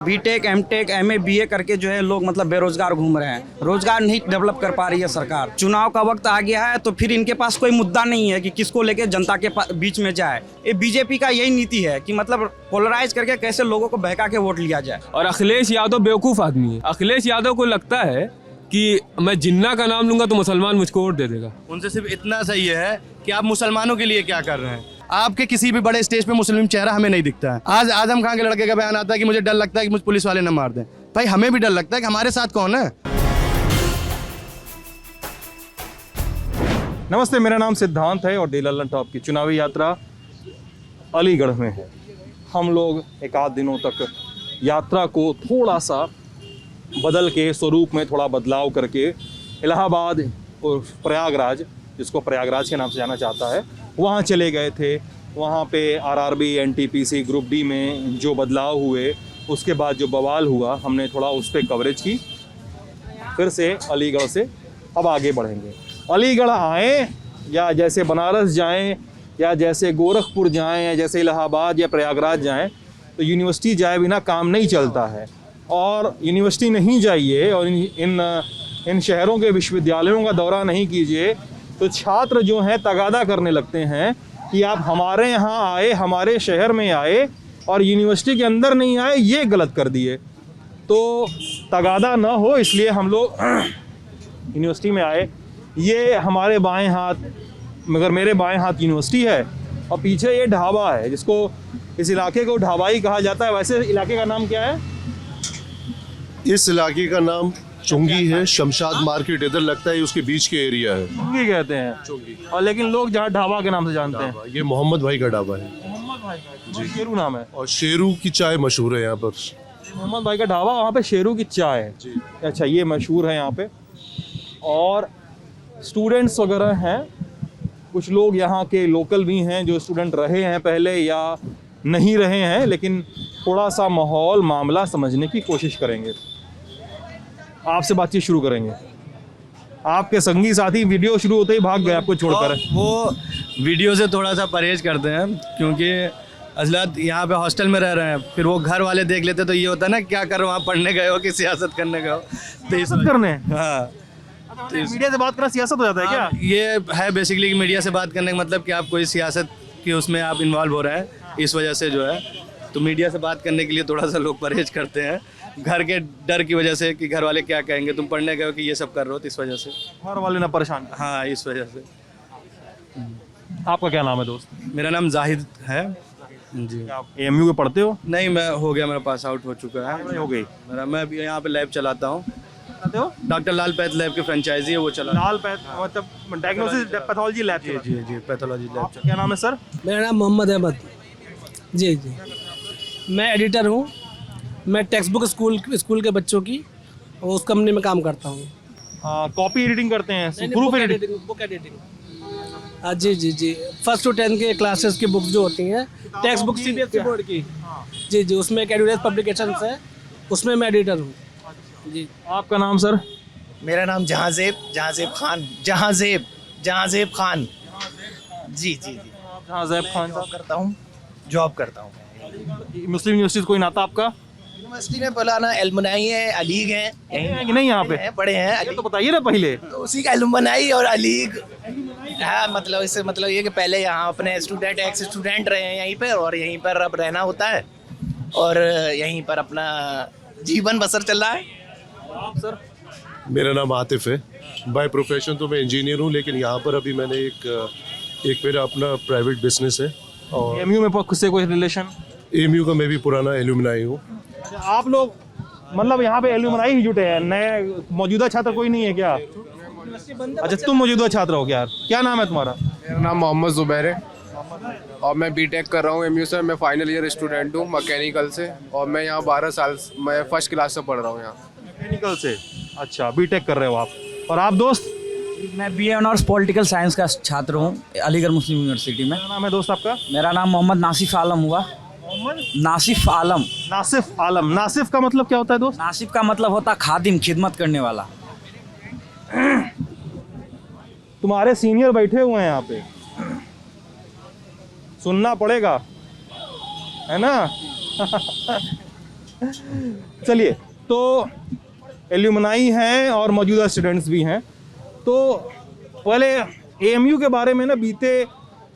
BTech, MTech, MA, BA करके जो है लोग मतलब बेरोजगार घूम रहे हैं। रोजगार नहीं डेवलप कर पा रही है सरकार। चुनाव का वक्त आ गया है तो फिर इनके पास कोई मुद्दा नहीं है कि किसको लेके जनता के बीच में जाए। ये बीजेपी का यही नीति है कि मतलब पोलराइज करके कैसे लोगों को बहका के वोट लिया जाए। और अखिलेश यादव बेवकूफ़ आदमी है। अखिलेश यादव को लगता है कि मैं जिन्ना का नाम लूंगा तो मुसलमान मुझको वोट दे देगा। उनसे सिर्फ इतना सही है कि आप मुसलमानों के लिए क्या कर रहे हैं। आपके किसी भी बड़े स्टेज पे मुस्लिम चेहरा हमें नहीं दिखता है। आज आजम खान के लड़के का बयान आता है कि मुझे डर लगता है कि मुझे पुलिस वाले न मार दें। भाई हमें भी डर लगता है कि हमारे साथ कौन है। नमस्ते, मेरा नाम सिद्धांत है और डे लल्लन टॉप की चुनावी यात्रा अलीगढ़ में है। हम लोग एक आध दिनों तक यात्रा को थोड़ा सा बदल के स्वरूप में थोड़ा बदलाव करके इलाहाबाद और प्रयागराज, जिसको प्रयागराज के नाम से जाना चाहता है, वहाँ चले गए थे। वहाँ पे आरआरबी, एनटीपीसी, ग्रुप डी में जो बदलाव हुए, उसके बाद जो बवाल हुआ, हमने थोड़ा उस पर कवरेज की। फिर से अलीगढ़ से अब आगे बढ़ेंगे। अलीगढ़ आएँ या जैसे बनारस जाएं या जैसे गोरखपुर जाएं या जैसे इलाहाबाद या प्रयागराज जाएं, तो यूनिवर्सिटी जाए बिना काम नहीं चलता है। और यूनिवर्सिटी नहीं जाइए और इन शहरों के विश्वविद्यालयों का दौरा नहीं कीजिए तो छात्र जो हैं तगादा करने लगते हैं कि आप हमारे यहाँ आए, हमारे शहर में आए और यूनिवर्सिटी के अंदर नहीं आए, ये गलत कर दिए। तो तगादा ना हो इसलिए हम लोग यूनिवर्सिटी में आए। ये हमारे बाएं हाथ, मगर मेरे बाएं हाथ यूनिवर्सिटी है और पीछे ये ढाबा है, जिसको इस इलाके को ढाबाई कहा जाता है। वैसे इलाके का नाम क्या है? इस इलाके का नाम चुंगी है। शमशाद मार्केट इधर लगता है, उसके बीच के एरिया है। चुंगी कहते हैं चुंगी। और लेकिन लोग जहाँ ढाबा के नाम से जानते हैं। ये मोहम्मद भाई का ढाबा है। मोहम्मद भाई का जी, शेरू नाम है। और शेरू की चाय मशहूर है यहाँ पर। मोहम्मद भाई का ढाबा, वहाँ पे शेरू की चाय है जी। अच्छा, ये मशहूर है यहाँ पे। और स्टूडेंट्स वगैरह हैं, कुछ लोग यहाँ के लोकल भी हैं जो स्टूडेंट रहे हैं पहले या नहीं रहे हैं, लेकिन थोड़ा सा माहौल, मामला समझने की कोशिश करेंगे। आपसे बातचीत शुरू करेंगे। आपके संगी साथी वीडियो शुरू होते ही भाग गए आपको छोड़कर। वो वीडियो से थोड़ा सा परहेज करते हैं क्योंकि अजलत यहाँ पे हॉस्टल में रह रहे हैं। फिर वो घर वाले देख लेते तो ये होता है ना, क्या कर रहे हो, आप पढ़ने गए हो कि सियासत करने गए हो। तो इस करने हाँ, मीडिया से बात करना सियासत हो जाता है क्या? ये है बेसिकली मीडिया से बात करने का मतलब कि आप कोई सियासत की उसमें आप इन्वॉल्व हो रहे हैं, इस वजह से जो है तो मीडिया से बात करने के लिए थोड़ा सा लोग परहेज करते हैं, घर के डर की वजह से कि घर वाले क्या कहेंगे, तुम पढ़ने गए हो कि ये सब कर रहे हो, तो इस वजह से घर वाले ना परेशान। हाँ, इस वजह से। आपका क्या नाम है दोस्त? मेरा नाम जाहिद है जी। आप एएमयू के पढ़ते हो? नहीं, मैं हो गया, मेरा पास आउट हो चुका है। हो गई। मैं अभी यहाँ पे लैब चलाता हूँ। डॉक्टर लाल पैथ लैब की फ्रेंचाइजी है, वो चला। लाल पैथ मतलब डायग्नोसिस पैथोलॉजी लैब। जी, पैथोलॉजी लैब। क्या नाम है सर? मेरा नाम मोहम्मद अहमद। जी, मैं एडिटर हूँ। मैं टेक्स्ट बुक स्कूल के बच्चों की और उस कंपनी में काम करता हूँ। कॉपी एडिटिंग करते हैं, प्रूफ एडिटिंग। Book editing. जी, 1st to 10th के क्लासेस की बुक्स जो होती हैं, टेक्स्ट बुक CBSE बोर्ड की। जी, उसमें एक एडुरेस पब्लिकेशंस है, उसमें मैं एडिटर हूँ। जी। आपका नाम सर? मेरा नाम जहाँजेब खान। जी। हाँ, जैब खान साहब। जॉब करता हूँ। मुस्लिम यूनिवर्सिटी कोई नाता आपका? यूनिवर्सिटी में बोलाना एलुमनाई है, अलीग है, है कि नहीं यहाँ पे? पढ़े हैं। ये तो बताइए ना पहले। तो उसी का एलुमनाई और अलीग है। मतलब इससे मतलब ये कि पहले यहाँ अपने स्टूडेंट, एक्स स्टूडेंट रहे हैं यहीं पर, और यहीं पर अब रहना होता है और यहीं पर अपना जीवन बसर चल रहा है। आप सर? मेरा नाम आतिफ है। बाय प्रोफेशन तो मैं इंजीनियर हूँ, लेकिन यहाँ पर अभी मैंने एक मेरा अपना प्राइवेट बिजनेस है। और एएमयू में खुद से कोई रिलेशन? एएमयू का मैं भी पुराना एलुमनाई हूँ। आप लोग मतलब यहाँ पे एलुमनाई ही जुटे हैं, नए मौजूदा छात्र कोई नहीं है क्या? अच्छा, तुम मौजूदा छात्र हो क्या? क्या नाम है तुम्हारा? मेरा नाम मोहम्मद जुबैर है और मैं बीटेक कर रहा हूँ एमयू से। मैं फाइनल ईयर स्टूडेंट हूँ मैकेनिकल से, और मैं यहाँ 12 साल, मैं फर्स्ट क्लास से पढ़ रहा हूँ यहाँ मैकेनिकल से। अच्छा, बीटेक कर रहे हो आप। और आप दोस्त? मैं बीए ऑनर्स पॉलिटिकल साइंस का छात्र हूँ अलीगढ़ मुस्लिम यूनिवर्सिटी में। क्या नाम है दोस्त आपका? मेरा नाम मोहम्मद नासिफ आलम हुआ। नासिफ आलम। नासिफ आलम। नासिफ का मतलब क्या होता है दोस्त? नासिफ का मतलब होता खादिम, खिदमत करने वाला। तुम्हारे सीनियर बैठे हुए हैं यहाँ पे, सुनना पड़ेगा, है ना? चलिए, तो एल्यूमनाई हैं और मौजूदा स्टूडेंट्स भी हैं। तो पहले एएमयू के बारे में ना बीते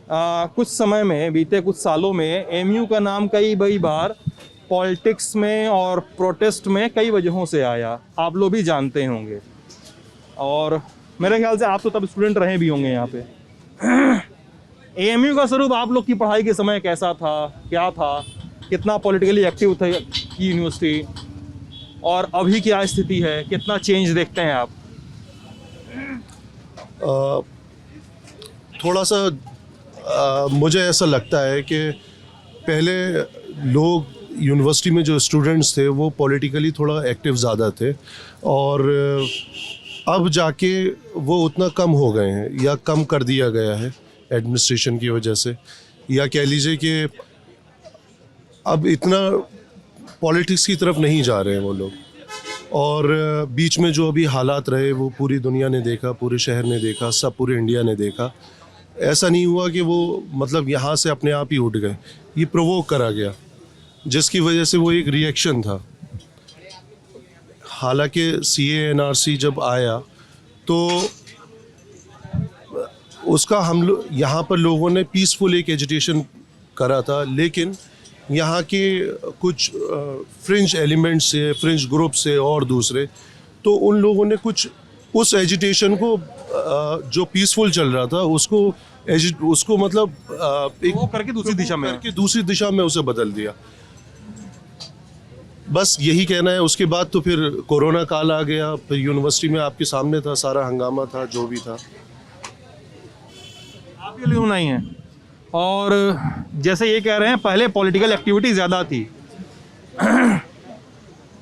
कुछ सालों में एएमयू का नाम कई बार पॉलिटिक्स में और प्रोटेस्ट में कई वजहों से आया, आप लोग भी जानते होंगे। और मेरे ख्याल से आप तो तब स्टूडेंट रहे भी होंगे यहाँ पे। एएमयू का स्वरूप आप लोग की पढ़ाई के समय कैसा था, क्या था, कितना पॉलिटिकली एक्टिव था यूनिवर्सिटी, और अभी क्या स्थिति है, कितना चेंज देखते हैं आप? थोड़ा सा मुझे ऐसा लगता है कि पहले लोग यूनिवर्सिटी में जो स्टूडेंट्स थे वो पॉलिटिकली थोड़ा एक्टिव ज़्यादा थे, और अब जाके वो उतना कम हो गए हैं या कम कर दिया गया है एडमिनिस्ट्रेशन की वजह से, या कह लीजिए कि अब इतना पॉलिटिक्स की तरफ नहीं जा रहे हैं वो लोग। और बीच में जो अभी हालात रहे वो पूरी दुनिया ने देखा, पूरे शहर ने देखा, सब पूरे इंडिया ने देखा। ऐसा नहीं हुआ कि वो मतलब यहाँ से अपने आप ही उठ गए, ये प्रोवोक करा गया, जिसकी वजह से वो एक रिएक्शन था। हालांकि CA/NRC जब आया तो उसका हम लोग यहाँ पर लोगों ने पीसफुल एक एजिटेशन करा था, लेकिन यहाँ के कुछ फ्रिंज एलिमेंट्स से, फ्रिंज ग्रुप से और दूसरे, तो उन लोगों ने कुछ उस एजिटेशन को जो पीसफुल चल रहा था उसको मतलब एक वो करके दूसरी दिशा में उसे बदल दिया। बस यही कहना है। उसके बाद तो फिर कोरोना काल आ गया, फिर यूनिवर्सिटी में आपके सामने था, सारा हंगामा था जो भी था। आप ये लोग नहीं हैं, और जैसे ये कह रहे हैं पहले पॉलिटिकल एक्टिविटी ज़्यादा थी।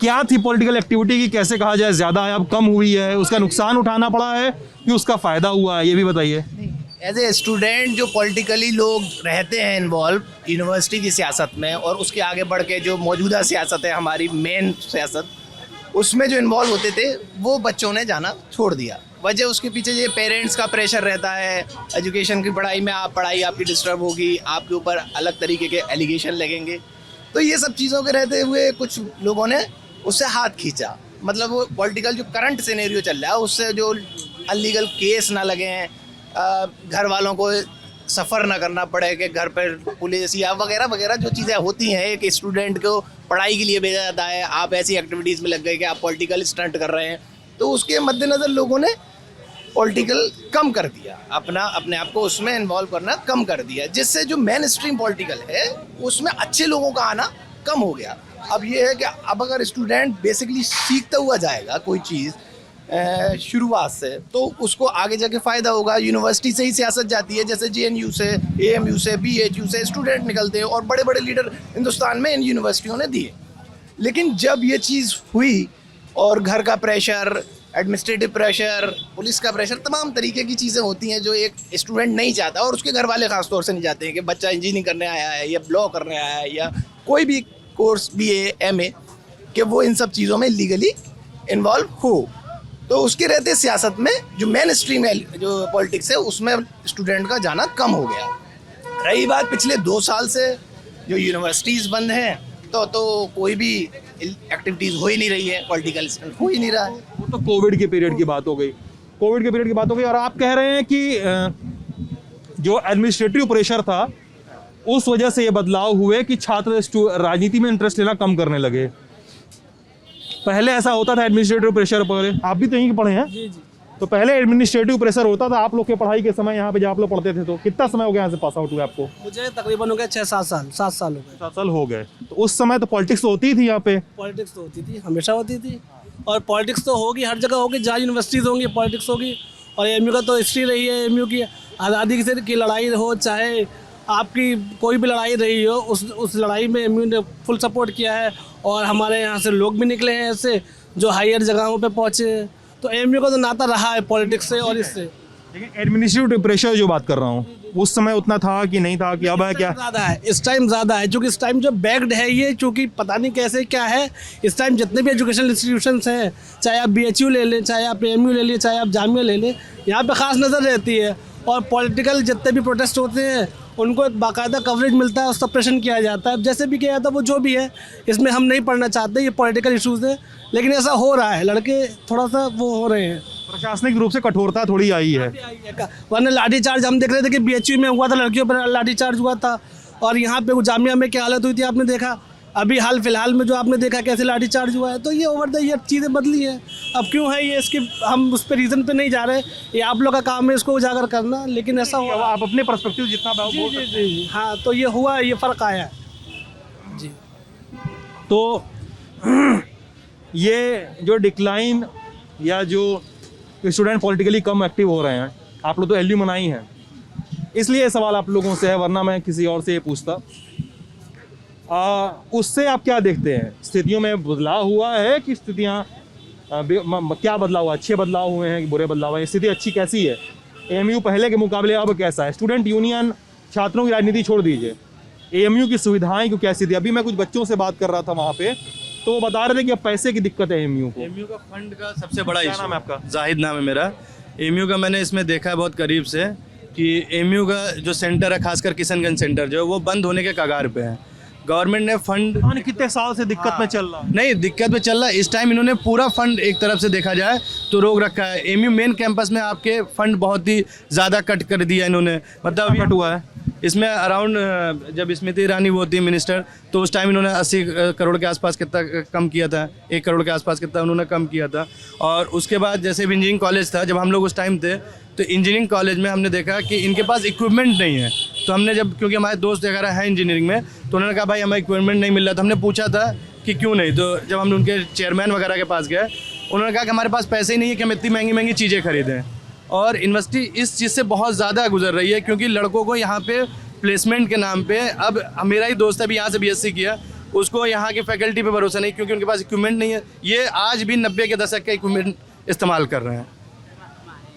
क्या थी पॉलिटिकल एक्टिविटी की, कैसे कहा जाए ज़्यादा है, अब कम हुई है, उसका नुकसान उठाना पड़ा है कि उसका फ़ायदा हुआ है, ये भी बताइए। एज ए स्टूडेंट जो पॉलिटिकली लोग रहते हैं इन्वॉल्व यूनिवर्सिटी की सियासत में, और उसके आगे बढ़ के जो मौजूदा सियासत है हमारी मेन सियासत, उसमें जो इन्वॉल्व होते थे वो बच्चों ने जाना छोड़ दिया। वजह उसके पीछे ये पेरेंट्स का प्रेशर रहता है, एजुकेशन की पढ़ाई में पढ़ाई आपकी डिस्टर्ब होगी, आपके ऊपर अलग तरीके के एलिगेशन लगेंगे, तो ये सब चीज़ों के रहते हुए कुछ लोगों ने उससे हाथ खींचा। मतलब वो पॉलिटिकल जो करंट सिनेरियो चल रहा है उससे जो अनलीगल केस ना लगे हैं, घर वालों को सफ़र ना करना पड़े कि घर पर पुलिस या वगैरह वगैरह जो चीज़ें होती हैं, एक स्टूडेंट को पढ़ाई के लिए भेजा जाता है, आप ऐसी एक्टिविटीज़ में लग गए कि आप पॉलिटिकल स्टंट कर रहे हैं, तो उसके मद्देनज़र लोगों ने पॉलिटिकल कम कर दिया, अपने आप को उसमें इन्वॉल्व करना कम कर दिया, जिससे जो मेन स्ट्रीम पॉलिटिकल है उसमें अच्छे लोगों का आना कम हो गया। अब ये है कि अब अगर स्टूडेंट बेसिकली सीखता हुआ जाएगा कोई चीज़ शुरुआत से, तो उसको आगे जाके फ़ायदा होगा। यूनिवर्सिटी से ही सियासत जाती है, जैसे JNU से, AMU से, BHU से स्टूडेंट निकलते हैं और बड़े बड़े लीडर हिंदुस्तान में इन यूनिवर्सिटियों ने दिए। लेकिन जब ये चीज़ हुई और घर का प्रेशर, एडमिनिस्ट्रेटिव प्रेशर, पुलिस का प्रेशर, तमाम तरीके की चीज़ें होती हैं जो एक स्टूडेंट नहीं चाहता, और उसके घर वाले ख़ास तौर से नहीं चाहते हैं कि बच्चा इंजीनियरिंग करने आया है या लॉ करने आया है या कोई भी कोर्स BA MA, कि वो इन सब चीज़ों में लीगली इन्वॉल्व हो। तो उसके रहते सियासत में जो मेन स्ट्रीम है, जो पॉलिटिक्स है, उसमें स्टूडेंट का जाना कम हो गया। रही बात पिछले 2 साल से जो यूनिवर्सिटीज़ बंद हैं, तो कोई भी एक्टिविटीज़ हो ही नहीं रही है, पॉलिटिकल स्टंट हो ही नहीं रहा है। वो तो कोविड के पीरियड की बात हो गई, और आप कह रहे हैं कि जो एडमिनिस्ट्रेटिव प्रेशर था उस वजह से ये बदलाव हुए कि छात्र राजनीति में इंटरेस्ट लेना कम करने लगे। पहले ऐसा होता था एडमिनिस्ट्रेटिव प्रेशर पर, आप भी तो यहीं पढ़े हैं? जी जी। तो पहले एडमिनिस्ट्रेटिव प्रेशर होता था आप लोग के पढ़ाई के समय, यहाँ पे जब आप लोग पढ़ते थे, तो कितना समय हो गया यहाँ से पास आउट हुए आपको? मुझे तकरीबन हो गया 6-7 साल, 7 साल हो गए। 7 साल हो गए। तो उस समय तो पॉलिटिक्स तो होती थी यहाँ पे? पॉलिटिक्स तो होती थी, हमेशा होती थी, और पॉलिटिक्स तो होगी, हर जगह होगी, जहाँ यूनिवर्सिटीज़ होंगी पॉलिटिक्स होगी। और AMU का तो हिस्ट्री रही है, AMU की आज़ादी की लड़ाई हो, चाहे आपकी कोई भी लड़ाई रही हो, उस लड़ाई में AMU ने फुल सपोर्ट किया है, और हमारे यहाँ से लोग भी निकले हैं ऐसे जो हायर जगहों पे पहुँचे हैं। तो AMU का तो नाता रहा है पॉलिटिक्स से और इससे। लेकिन एडमिनिस्ट्रेटिव प्रेशर जो बात कर रहा हूँ, उस समय उतना था कि नहीं था, कि अब है क्या? ज़्यादा है, इस टाइम ज़्यादा है, क्योंकि इस टाइम जो बैक्ड है ये, चूँकि पता नहीं कैसे क्या है, इस टाइम जितने भी एजुकेशनल इंस्टीट्यूशंस हैं, चाहे आप BHU ले लें, चाहे आप AMU ले लें, चाहे आप जामिया ले लें, यहाँ पे ख़ास नज़र रहती है, और पॉलिटिकल जितने भी प्रोटेस्ट होते हैं उनको एक बाकायदा कवरेज मिलता है, सप्रेशन किया जाता है। जैसे भी किया जाता है वो जो भी है, इसमें हम नहीं पढ़ना चाहते, ये पॉलिटिकल इश्यूज़ है, लेकिन ऐसा हो रहा है, लड़के थोड़ा सा वो हो रहे हैं। प्रशासनिक रूप से कठोरता थोड़ी आई है। वरना लाठीचार्ज हम देख रहे थे कि BHU में हुआ था, लड़कियों पर लाठीचार्ज हुआ था, और यहाँ पे जामिया में क्या हालत हुई थी आपने देखा। अभी हाल फिलहाल में जो आपने देखा कैसे लाठीचार्ज हुआ है। तो ये ओवर द ईयर चीज़ें बदली है। अब क्यों है ये, इसके हम उस पर रीज़न पे नहीं जा रहे, ये आप लोग का काम है इसको उजागर करना, लेकिन ऐसा हुआ। आप अपने पर्सपेक्टिव जितना बोल जी सकते जी जी हाँ, तो ये हुआ, ये फ़र्क आया है जी। तो ये जो डिक्लाइन या जो स्टूडेंट पॉलिटिकली कम एक्टिव हो रहे हैं, आप लोग तो एल्यूमनाई हैं, इसलिए सवाल आप लोगों से है, वरना मैं किसी और से ये पूछता। उससे आप क्या देखते हैं? स्थितियों में बदलाव हुआ है कि स्थितियाँ क्या बदलाव हुआ? अच्छे बदलाव हुए हैं कि बुरे बदलाव हुए? स्थिति अच्छी कैसी है? AMU पहले के मुकाबले अब कैसा है? स्टूडेंट यूनियन, छात्रों की राजनीति छोड़ दीजिए, AMU की सुविधाएं क्यों कैसी थी? अभी मैं कुछ बच्चों से बात कर रहा था वहाँ पे, तो वो बता रहे थे कि अब पैसे की दिक्कत है AMU को। AMU का फंड का सबसे बड़ा इशू। नाम है आपका? जाहिद नाम है मेरा। AMU का मैंने इसमें देखा है बहुत करीब से कि AMU का जो सेंटर है, खासकर किशनगंज सेंटर जो है, वो बंद होने के कगार पे है। गवर्नमेंट ने फंड कितने साल से दिक्कत में चल रहा है? नहीं, दिक्कत में चल रहा है। इस टाइम इन्होंने पूरा फंड एक तरफ से देखा जाए तो रोक रखा है। AMU मेन कैंपस में आपके फंड बहुत ही ज़्यादा कट कर दिया इन्होंने, मतलब अभी कट हुआ है इसमें अराउंड, जब स्मृति ईरानी वो थी मिनिस्टर, तो उस टाइम इन्होंने 80 करोड़ के आसपास कितना कम किया था, 1 करोड़ के आसपास कितना उन्होंने कम किया था। और उसके बाद जैसे भी इंजीनियरिंग कॉलेज था, जब हम लोग उस टाइम थे, तो इंजीनियरिंग कॉलेज में हमने देखा कि इनके पास इक्विपमेंट नहीं है। तो हमने जब, क्योंकि हमारे दोस्त वगैरह हैं इंजीनियरिंग में, तो उन्होंने कहा भाई हमें इक्विपमेंट नहीं मिल रहा। तो हमने पूछा था कि क्यों नहीं, तो जब हम उनके चेयरमैन वगैरह के पास गए, उन्होंने कहा कि हमारे पास पैसे ही नहीं है कि हम इतनी महंगी महंगी चीज़ें खरीदें। और यूनिवर्सिटी इस चीज़ से बहुत ज़्यादा गुजर रही है, क्योंकि लड़कों को यहाँ पे प्लेसमेंट के नाम पे, अब मेरा ही दोस्त अभी यहाँ से BSc किया, उसको यहाँ की फैकल्टी पे भरोसा नहीं, क्योंकि उनके पास इक्विपमेंट नहीं है। ये आज भी 90 के दशक का इक्विपमेंट इस्तेमाल कर रहे हैं,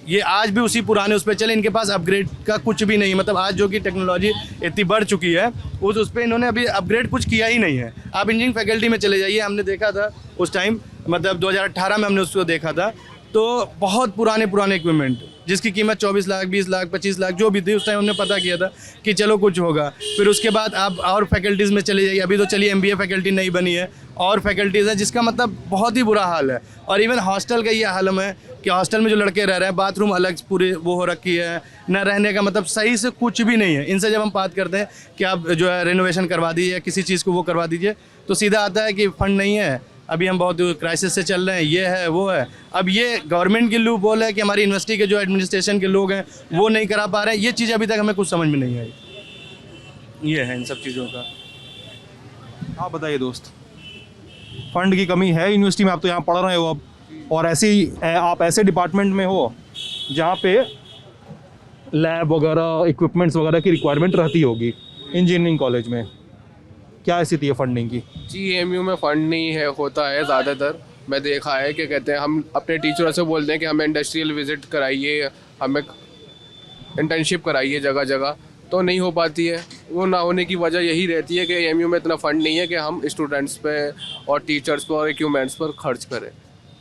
ये आज भी उसी पुराने उस पर चले, इनके पास अपग्रेड का कुछ भी नहीं। मतलब आज जो कि टेक्नोलॉजी इतनी बढ़ चुकी है, उस पर इन्होंने अभी अपग्रेड कुछ किया ही नहीं है। आप इंजीनियरिंग फैकल्टी में चले जाइए, हमने देखा था उस टाइम, मतलब 2018 में हमने उसको देखा था, तो बहुत पुराने इक्विपमेंट जिसकी कीमत 24 लाख, 20 लाख, 25 लाख जो भी थी, उस टाइम हमने पता किया था कि चलो कुछ होगा। फिर उसके बाद आप और फैकल्टीज़ में चले जाइए, अभी तो चलिए MBA फैकल्टी नहीं बनी है, और फैकल्टीज़ है, जिसका मतलब बहुत ही बुरा हाल है। और इवन हॉस्टल का ये हालम है कि हॉस्टल में जो लड़के रह रहे हैं, बाथरूम अलग पूरे वो हो रखी है, न रहने का मतलब सही से कुछ भी नहीं है। इनसे जब हम बात करते हैं कि आप जो है रेनोवेशन करवा दीजिए या किसी चीज़ को वो करवा दीजिए, तो सीधा आता है कि फ़ंड नहीं है, अभी हम बहुत क्राइसिस से चल रहे हैं, ये है वो है। अब ये गवर्नमेंट की लूप होल है कि हमारी यूनिवर्सिटी के जो एडमिनिस्ट्रेशन के लोग हैं वो नहीं करा पा रहे हैं। ये चीज़ अभी तक हमें कुछ समझ में नहीं आई, ये है इन सब चीज़ों का। आप बताइए दोस्त, फंड की कमी है यूनिवर्सिटी में? आप तो यहाँ पढ़ रहे हो अब, और ऐसी आप ऐसे डिपार्टमेंट में हो जहाँ पे लैब वगैरह, इक्विपमेंट्स वगैरह की रिक्वायरमेंट रहती होगी। इंजीनियरिंग कॉलेज में क्या स्थिति है फंडिंग की? जी AMU में फ़ंड नहीं है, होता है ज़्यादातर। मैं देखा है कि कहते हैं, हम अपने टीचरों से बोलते हैं कि हमें इंडस्ट्रियल विज़िट कराइए, हमें इंटर्नशिप कराइए जगह जगह, तो नहीं हो पाती है। वो ना होने की वजह यही रहती है कि AMU में इतना फ़ंड नहीं है कि हम स्टूडेंट्स पे और टीचर्स पर और इक्विपमेंट्स पर खर्च करें।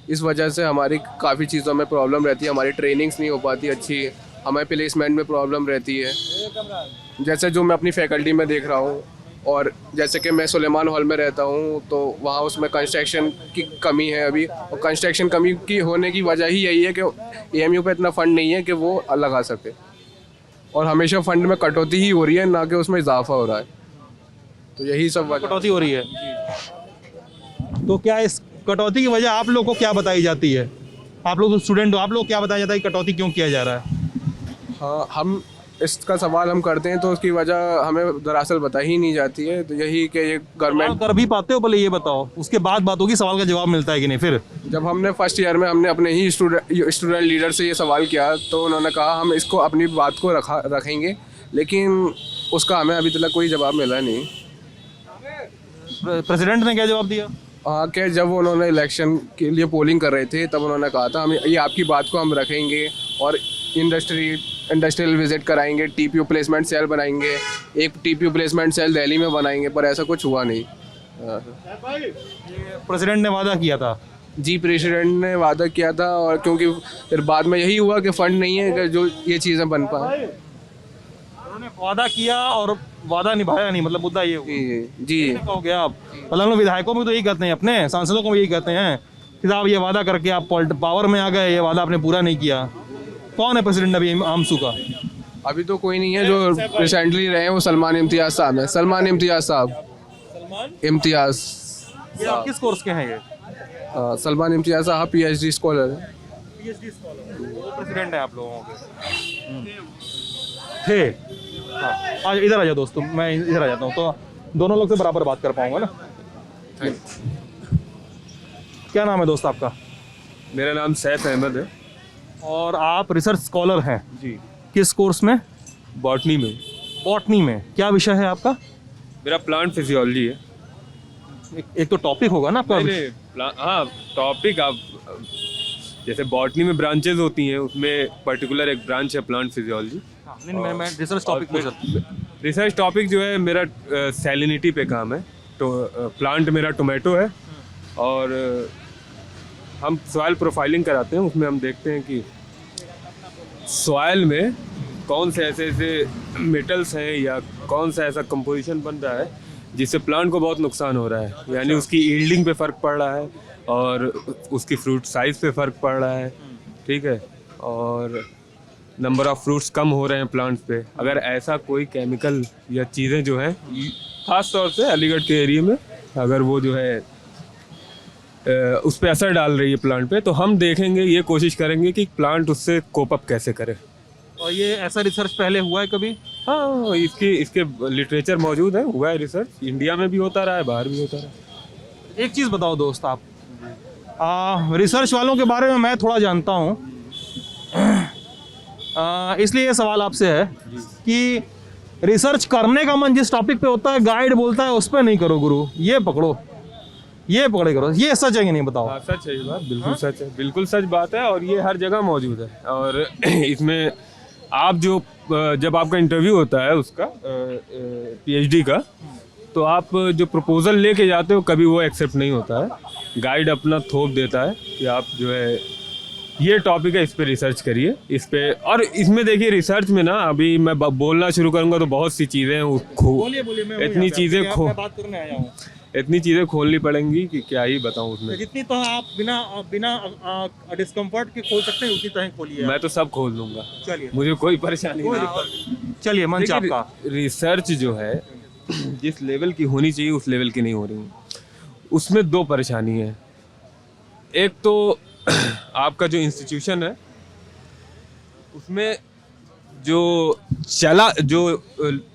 इस वजह से हमारी काफ़ी चीज़ों में प्रॉब्लम रहती है, हमारी ट्रेनिंग्स नहीं हो पाती अच्छी, हमें प्लेसमेंट में प्रॉब्लम रहती है। जैसे जो मैं अपनी फैकल्टी में देख रहा हूँ, और जैसे कि मैं सुलेमान हॉल में रहता हूँ, तो वहाँ उसमें कंस्ट्रक्शन की कमी है अभी, और कंस्ट्रक्शन कमी की होने की वजह ही यही है कि AMU पे इतना फ़ंड नहीं है कि वो लगा सके, और हमेशा फ़ंड में कटौती ही हो रही है, ना कि उसमें इजाफा हो रहा है। तो यही सब वजह कटौती हो रही है। तो क्या इस कटौती की वजह आप लोग को क्या बताई जाती है? आप लोग स्टूडेंट हो, आप लोग क्या बताया जाता है कि कटौती क्यों किया जा रहा है? हाँ, हम इसका सवाल हम करते हैं तो उसकी वजह हमें दरअसल बताई ही नहीं जाती है। तो यही कि ये गवर्नमेंट कर भी पाते हो, पहले ये बताओ, उसके बाद बात होगी सवाल का जवाब मिलता है कि नहीं। फिर जब हमने फर्स्ट ईयर में हमने अपने ही स्टूडेंट लीडर से ये सवाल किया, तो उन्होंने कहा हम इसको अपनी बात को रखेंगे, लेकिन उसका हमें अभी तक कोई जवाब मिला नहीं। प्रेसिडेंट ने क्या जवाब दिया? हाँ, कि जब उन्होंने इलेक्शन के लिए पोलिंग कर रहे थे, तब उन्होंने कहा था हम ये आपकी बात को हम रखेंगे और इंडस्ट्रियल विजिट कराएंगे, TPU प्लेसमेंट सेल बनाएंगे, एक TPU प्लेसमेंट सेल दिल्ली में बनाएंगे, पर ऐसा कुछ हुआ नहीं। प्रेसिडेंट ने वादा किया था? जी, प्रेसिडेंट ने वादा किया था, और क्योंकि फिर बाद में यही हुआ कि फ़ंड नहीं है कि जो ये चीज़ें बन पाए। उन्होंने वादा किया और वादा निभाया नहीं, मतलब मुद्दा ये हुआ। जी कहोगे आप, मतलब हम लोग विधायकों में तो यही कहते हैं, अपने सांसदों को भी यही कहते हैं कि साहब ये वादा करके आप पावर में आ गए, ये वादा आपने पूरा नहीं किया। कौन है प्रेसिडेंट अभी आमसू का? अभी तो कोई नहीं है, जो रिसेंटली रहे हैं वो सलमान इम्तियाज साहब हैं। सलमान इम्तियाज साहब, इम्तियाज ये आप किस कोर्स के हैं ये? सलमान इम्तियाज साहब PhD स्कॉलर हैं। PhD स्कॉलर, वो प्रेसिडेंट है आप लोगों के थे। हाँ, आज इधर आ जाओ दोस्तों, मैं इधर आ जाता हूँ तो दोनों लोग से बराबर बात कर पाऊंगा ना। क्या नाम है दोस्त आपका? मेरा नाम सैफ अहमद है। और आप रिसर्च स्कॉलर हैं जी, किस कोर्स में? बॉटनी में। बॉटनी में क्या विषय है आपका? मेरा प्लांट फिजियोलॉजी है। एक तो टॉपिक होगा ना आपका। हाँ, टॉपिक आप जैसे बॉटनी में ब्रांचेज होती हैं, उसमें पर्टिकुलर एक ब्रांच है प्लांट फिजियोलॉजी। नहीं, मैं रिसर्च टॉपिक पूछ रिसर्च टॉपिक जो है मेरा सैलिनिटी पे काम है। तो प्लांट मेरा टोमेटो है और हम सॉइल प्रोफाइलिंग कराते हैं। उसमें हम देखते हैं कि सॉइल में कौन से ऐसे ऐसे मेटल्स हैं या कौन सा ऐसा कंपोजिशन बन रहा है जिससे प्लांट को बहुत नुकसान हो रहा है। यानी उसकी यील्डिंग पे फ़र्क पड़ रहा है और उसकी फ्रूट साइज़ पे फ़र्क पड़ रहा है, ठीक है, और नंबर ऑफ़ फ्रूट्स कम हो रहे हैं प्लांट्स पे। अगर ऐसा कोई केमिकल या चीज़ें जो हैं, ख़ास तौर से अलीगढ़ के एरिया में अगर वो जो है उस पर असर डाल रही है प्लांट पे, तो हम देखेंगे, ये कोशिश करेंगे कि प्लांट उससे कोप अप कैसे करे। और ये ऐसा रिसर्च पहले हुआ है कभी? हाँ, इसके लिटरेचर मौजूद है, हुआ है रिसर्च, इंडिया में भी होता रहा है, बाहर भी होता रहा है। एक चीज़ बताओ दोस्त आप, रिसर्च वालों के बारे में मैं थोड़ा जानता हूँ, इसलिए ये सवाल आपसे है कि रिसर्च करने का मन जिस टॉपिक पे होता है, गाइड बोलता है उस पर नहीं करो गुरु, ये पकड़ो, ये पकड़े करो। ये सच है कि नहीं बताओ? हाँ, सच है ये बात, बिल्कुल सच है, बिल्कुल सच बात है और ये हर जगह मौजूद है। और इसमें आप जो जब आपका इंटरव्यू होता है उसका PhD का, तो आप जो प्रपोजल लेके जाते हो कभी वो एक्सेप्ट नहीं होता है। गाइड अपना थोप देता है कि आप जो है ये टॉपिक है, इस पे रिसर्च करिए, इस पे। और इसमें देखिए रिसर्च में ना, अभी मैं बोलना शुरू करूँगा तो बहुत सी चीज़ें इतनी चीज़ें बात करने आया हूँ, इतनी चीज़ें खोलनी पड़ेंगी कि क्या ही बताऊँ उसमें। जितनी तो आप बिना डिस्कम्फर्ट के खोल सकते हैं उतनी तरह खोलिए। मैं तो सब खोल दूंगा, चलिए, मुझे कोई परेशानी नहीं। चलिए मंच आपका। रिसर्च जो है जिस लेवल की होनी चाहिए उस लेवल की नहीं हो रही, उसमें दो परेशानी है। एक तो आपका जो इंस्टीट्यूशन है उसमें जो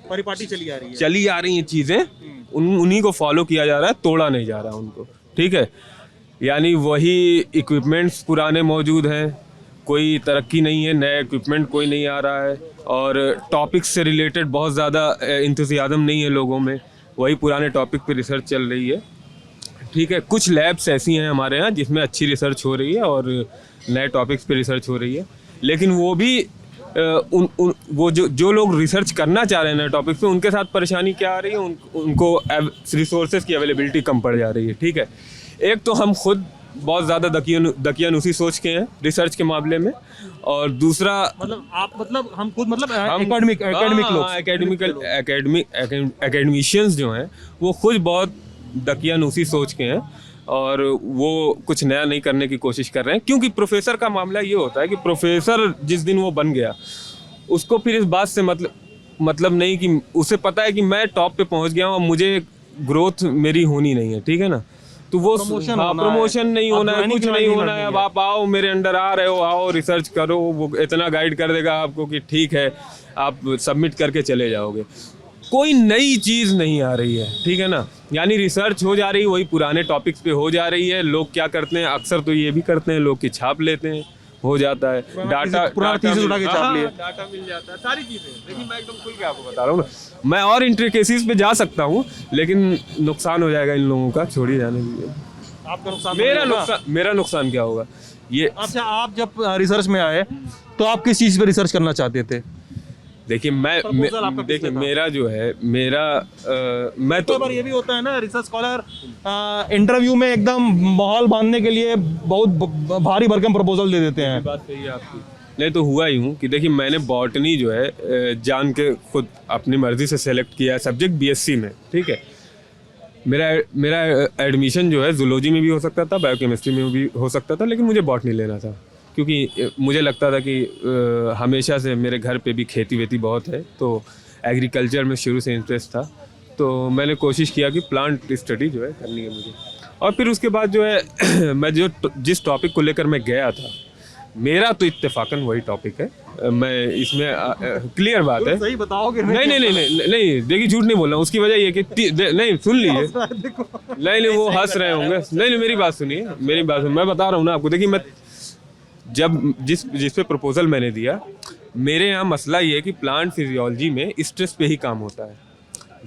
परिपाटी चली आ रही है, चीज़ें उन्हीं को फॉलो किया जा रहा है, तोड़ा नहीं जा रहा उनको, ठीक है। यानी वही इक्विपमेंट्स पुराने मौजूद हैं, कोई तरक्की नहीं है, नया इक्विपमेंट कोई नहीं आ रहा है और टॉपिक्स से रिलेटेड बहुत ज़्यादा इंतज़ाम नहीं है लोगों में, वही पुराने टॉपिक पे रिसर्च चल रही है, ठीक है। कुछ लैब्स ऐसी हैं हमारे यहाँ जिसमें अच्छी रिसर्च हो रही है और नए टॉपिक्स पे रिसर्च हो रही है, लेकिन वो भी वो जो लोग रिसर्च करना चाह रहे हैं नए टॉपिक पे, उनके साथ परेशानी क्या आ रही है, उनको रिसोर्सेज की अवेलेबिलिटी कम पड़ जा रही है, ठीक है। एक तो हम खुद बहुत ज़्यादा दकियानुसी सोच के हैं रिसर्च के मामले में, और दूसरा हम खुद एकेडमिशियंस जो हैं वो खुद बहुत दकियानुसी सोच के हैं और वो कुछ नया नहीं करने की कोशिश कर रहे हैं। क्योंकि प्रोफेसर का मामला ये होता है कि प्रोफेसर जिस दिन वो बन गया उसको फिर इस बात से मतलब नहीं कि उसे पता है कि मैं टॉप पे पहुंच गया हूँ, अब मुझे ग्रोथ मेरी होनी नहीं है, ठीक है ना। तो वो प्रमोशन नहीं होना है, कुछ नहीं होना है। अब आप आओ, मेरे अंडर आ रहे हो, आओ रिसर्च करो, वो इतना गाइड कर देगा आपको कि ठीक है आप सबमिट करके चले जाओगे। कोई नई चीज़ नहीं आ रही है, ठीक है ना। यानी रिसर्च हो जा रही है, वही पुराने टॉपिक्स पे हो जा रही है। लोग क्या करते हैं, अक्सर तो ये भी करते हैं लोग कि छाप लेते हैं, हो जाता है डाटा मिल जाता है, सारी चीज़ें। लेकिन मैं एकदम खुल के आपको बता रहा हूँ ना, मैं और इंट्रिकेसीज पे जा सकता हूँ लेकिन नुकसान हो जाएगा इन लोगों का, छोड़िए जाने दीजिए। आपका नुकसान, मेरा नुकसान क्या होगा ये। अच्छा, आप जब रिसर्च में आए तो आप किस चीज़ पे रिसर्च करना चाहते थे? देखिए देखिए मेरा जो है मैं तो ये भी होता है ना, रिसर्च स्कॉलर इंटरव्यू में एकदम माहौल बांधने के लिए बहुत भारी भरकम प्रपोजल दे देते हैं। बात सही है आपकी, नहीं तो हुआ ही हूँ कि देखिए मैंने बॉटनी जो है जान के खुद अपनी मर्जी से सेलेक्ट किया है सब्जेक्ट बीएससी में, ठीक है। मेरा एडमिशन जो है जूलॉजी में भी हो सकता था, बायोकेमिस्ट्री में भी हो सकता था, लेकिन मुझे बॉटनी लेना था क्योंकि मुझे लगता था कि हमेशा से मेरे घर पे भी खेती वेती बहुत है, तो एग्रीकल्चर में शुरू से इंटरेस्ट था। तो मैंने कोशिश किया कि प्लांट स्टडी जो है करनी है मुझे। और फिर उसके बाद जो है मैं जिस टॉपिक को लेकर मैं गया था, मेरा तो इत्तेफाकन वही टॉपिक है। मैं इसमें क्लियर बात है, सही बताओगे? नहीं, देखिए झूठ नहीं बोल रहा हूँ। उसकी वजह ये कि नहीं सुन लीजिए, नहीं वो हंस रहे होंगे। नहीं मेरी बात सुनिए, मैं बता रहा हूँ ना आपको। देखिए मैं जब जिस पे प्रपोजल मैंने दिया, मेरे यहाँ मसला ये है कि प्लांट फिजियोलॉजी में स्ट्रेस पे ही काम होता है।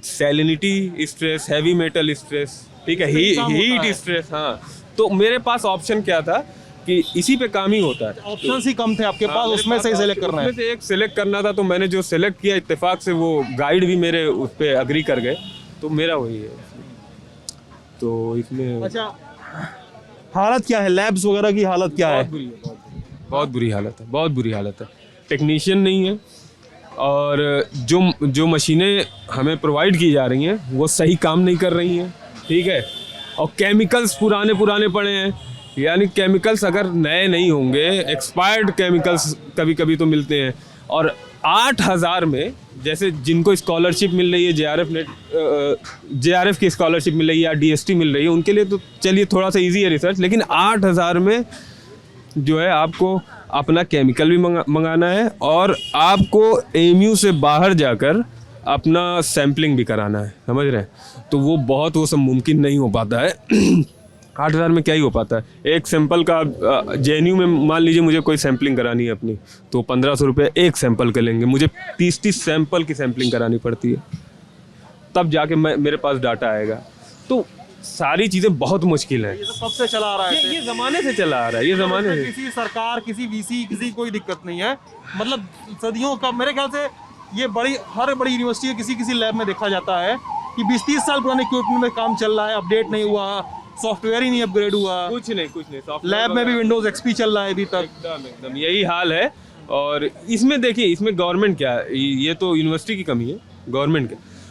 Salinity stress, heavy metal stress, ठीक है, हीट स्ट्रेस। हाँ, तो मेरे पास ऑप्शन क्या था कि इसी पे काम ही होता है। ऑप्शंस ही कम थे आपके पास, उसमें से सेलेक्ट करना है। उसमें से एक सेलेक्ट करना था, तो मैंने जो सेलेक्ट किया इत्तेफाक से वो गाइड भी मेरे उस पे अग्री कर गए, तो मेरा वही है। तो इसमें अच्छा, हालत क्या है? लैब्स वगैरह की हालत क्या है? बहुत बुरी हालत है। टेक्नीशियन नहीं है, और जो मशीनें हमें प्रोवाइड की जा रही हैं वो सही काम नहीं कर रही हैं, ठीक है। और केमिकल्स पुराने पड़े हैं, यानी केमिकल्स अगर नए नहीं होंगे, एक्सपायर्ड केमिकल्स कभी कभी तो मिलते हैं। और 8,000 में जैसे जिनको स्कॉलरशिप मिल रही है, JRF की स्कॉलरशिप मिल रही है या DST मिल रही है, उनके लिए तो चलिए थोड़ा सा इजी है रिसर्च, लेकिन 8,000 में जो है आपको अपना केमिकल भी मंगाना है और आपको AMU से बाहर जाकर अपना सैम्पलिंग भी कराना है, समझ रहे हैं। तो वो सब मुमकिन नहीं हो पाता है। 8,000 में क्या ही हो पाता है। एक सैंपल का JNU में मान लीजिए मुझे कोई सैम्पलिंग करानी है अपनी, तो 1,500 रुपये एक सैंपल के लेंगे। मुझे 30 सैंपल की सैम्पलिंग करानी पड़ती है, तब जाके मेरे पास डाटा आएगा। तो सारी चीज़ें बहुत मुश्किल हैं। ये तो कब से चला आ रहा है? ये ज़माने से चला आ रहा है, ये ज़माने से। किसी सरकार, किसी VC, किसी कोई दिक्कत नहीं है। मतलब सदियों का, मेरे ख्याल से ये हर बड़ी यूनिवर्सिटी के किसी लैब में देखा जाता है कि 20-30 साल पुराने इक्विपमेंट में काम चल रहा है, अपडेट नहीं हुआ, सॉफ्टवेयर ही नहीं अपग्रेड हुआ, कुछ नहीं। लैब में भी Windows XP चल रहा है अभी तक। एकदम यही हाल है। और इसमें देखिए, इसमें गवर्नमेंट क्या है, ये तो यूनिवर्सिटी की कमी है।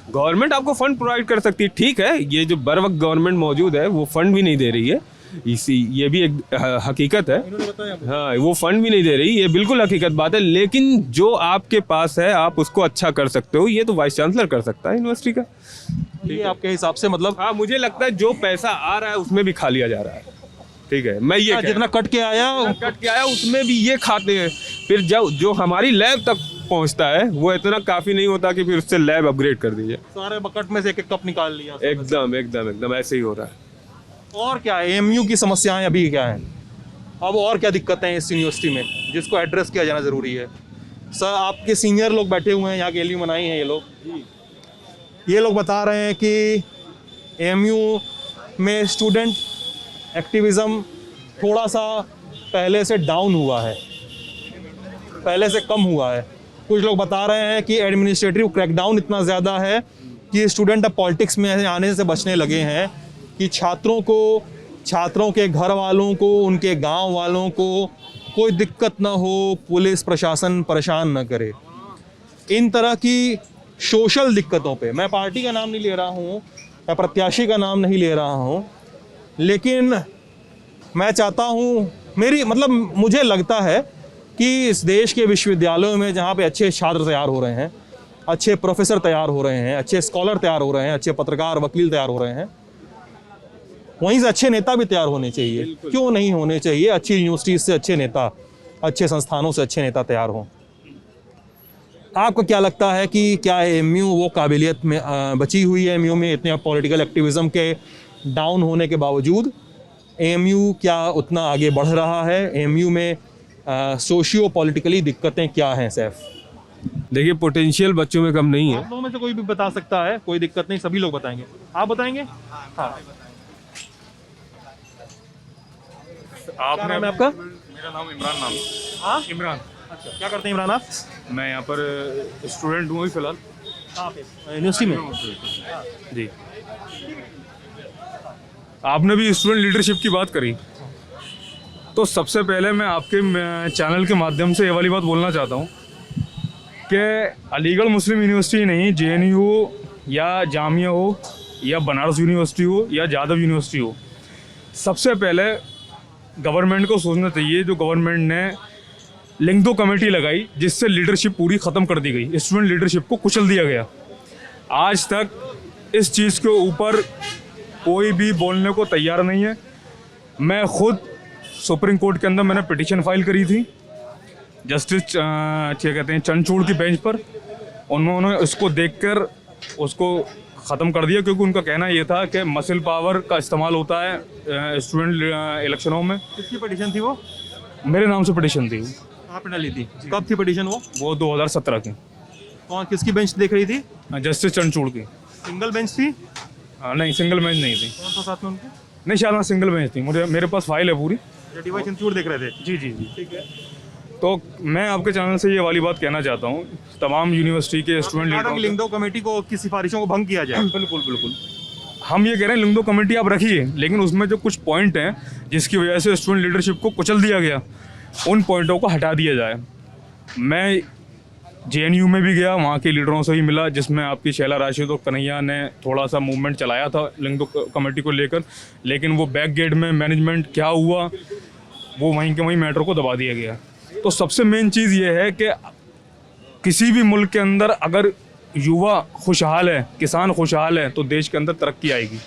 गवर्नमेंट आपको फंड प्रोवाइड कर सकती है, ठीक है। ये जो बर वक्त गवर्नमेंट मौजूद है वो फंड भी नहीं दे रही है, ये भी एक हकीकत है। हाँ, वो फंड भी नहीं दे रही, ये बिल्कुल हकीकत बात है। लेकिन जो आपके पास है आप उसको अच्छा कर सकते हो, ये तो वाइस चांसलर कर सकता है यूनिवर्सिटी का। ये आपके हिसाब से मतलब? हाँ, मुझे लगता है जो पैसा आ रहा है उसमें भी खा लिया जा रहा है, ठीक है। मैं ये जितना कट के आया उसमें भी ये खाते हैं। फिर जो हमारी लैब तक पहुंचता है वो इतना काफी नहीं होता कि फिर उससे लैब अपग्रेड कर दीजिए। सारे बकेट में से एक कप निकाल लिया। एकदम ऐसे ही हो रहा है। और क्या है AMU की समस्याएं अभी क्या हैं? अब और क्या दिक्कतें हैं इस यूनिवर्सिटी में जिसको एड्रेस किया जाना ज़रूरी है? सर, आपके सीनियर लोग बैठे हुए हैं, यहाँ के एल्यूमनाई हैं ये लोग बता रहे हैं कि AMU में स्टूडेंट एक्टिविज़म थोड़ा सा पहले से डाउन हुआ है, पहले से कम हुआ है। कुछ लोग बता रहे हैं कि एडमिनिस्ट्रेटिव क्रैकडाउन इतना ज़्यादा है कि स्टूडेंट अब पॉलिटिक्स में आने से बचने लगे हैं, कि छात्रों के घर वालों को, उनके गांव वालों को कोई दिक्कत ना हो, पुलिस प्रशासन परेशान ना करे। इन तरह की सोशल दिक्कतों पे, मैं पार्टी का नाम नहीं ले रहा हूँ, मैं प्रत्याशी का नाम नहीं ले रहा हूँ, लेकिन मैं चाहता हूँ, मुझे लगता है कि इस देश के विश्वविद्यालयों में जहाँ पे अच्छे छात्र तैयार हो रहे हैं, अच्छे प्रोफेसर तैयार हो रहे हैं, अच्छे स्कॉलर तैयार हो रहे हैं, अच्छे पत्रकार वकील तैयार हो रहे हैं, वहीं से अच्छे नेता भी तैयार होने चाहिए। क्यों नहीं होने चाहिए? अच्छी यूनिवर्सिटी से अच्छे नेता, अच्छे संस्थानों से अच्छे नेता तैयार हों। आपको क्या लगता है कि क्या AMU वो काबिलियत में बची हुई है? AMU में इतने पॉलिटिकल एक्टिविज़म के डाउन होने के बावजूद AMU क्या उतना आगे बढ़ रहा है? AMU में सोशियो पॉलिटिकली दिक्कतें क्या हैं? सैफ, देखिए, पोटेंशियल बच्चों में कम नहीं है। आप लोगों में से कोई भी बता सकता है, कोई दिक्कत नहीं, सभी लोग बताएंगे। आप बताएंगे? हाँ, आपने नाम है आपका? मेरा नाम इमरान नाम। हाँ, इमरान। अच्छा, क्या करते हैं इमरान आप? मैं यहाँ पर स्टूडेंट हूँ फिलहाल। यूनिवर्सिटी में? जी। आपने भी स्टूडेंट लीडरशिप की बात करी। तो सबसे पहले मैं आपके चैनल के माध्यम से ये वाली बात बोलना चाहता हूँ कि अलीगढ़ मुस्लिम यूनिवर्सिटी नहीं, JNU या जामिया हो या बनारस यूनिवर्सिटी हो या जादव यूनिवर्सिटी हो, सबसे पहले गवर्नमेंट को सोचना चाहिए। जो गवर्नमेंट ने लिंगदो कमेटी लगाई जिससे लीडरशिप पूरी ख़त्म कर दी गई, स्टूडेंट लीडरशिप को कुचल दिया गया। आज तक इस चीज़ के ऊपर कोई भी बोलने को तैयार नहीं है। मैं खुद सुप्रीम कोर्ट के अंदर मैंने पिटीशन फाइल करी थी जस्टिस क्या कहते हैं चंद्रचूड़ की बेंच पर। उन्होंने उसको देखकर उसको ख़त्म कर दिया, क्योंकि उनका कहना ये था कि मसल पावर का इस्तेमाल होता है स्टूडेंट इलेक्शनों में। किसकी पिटीशन थी वो? मेरे नाम से पिटीशन थी। आपने डाली थी? कब थी पिटीशन वो? 2017 की। कौन, किसकी बेंच देख रही थी? जस्टिस चंद्रचूड़ की। सिंगल बेंच थी? नहीं, सिंगल बेंच नहीं थी। कौन था साथ में उनके? नहीं, शायद हाँ सिंगल बेंच थी। मेरे पास फाइल है पूरी। DY चंद्रचूड़ देख रहे थे? जी जी जी। ठीक है। तो मैं आपके चैनल से ये वाली बात कहना चाहता हूँ, तमाम यूनिवर्सिटी के स्टूडेंट लीडरों को। लिंगदो कमेटी को की सिफारिशों को भंग किया जाए। बिल्कुल बिल्कुल। हम ये कह रहे हैं लिंगदो कमेटी आप रखिए, लेकिन उसमें जो कुछ पॉइंट हैं जिसकी वजह से स्टूडेंट लीडरशिप को कुचल दिया गया, उन पॉइंटों को हटा दिया जाए। मैं JNU में भी गया, वहाँ के लीडरों से ही मिला, जिसमें आपकी शैला राशिद और कन्हैया ने थोड़ा सा मूवमेंट चलाया था लिंगदो कमेटी को लेकर, लेकिन वो बैक गेट में मैनेजमेंट क्या हुआ, वो वहीं के वहीं मैटर को दबा दिया गया। तो सबसे मेन चीज़ ये है कि किसी भी मुल्क के अंदर अगर युवा खुशहाल है, किसान खुशहाल है, तो देश के अंदर तरक्की आएगी।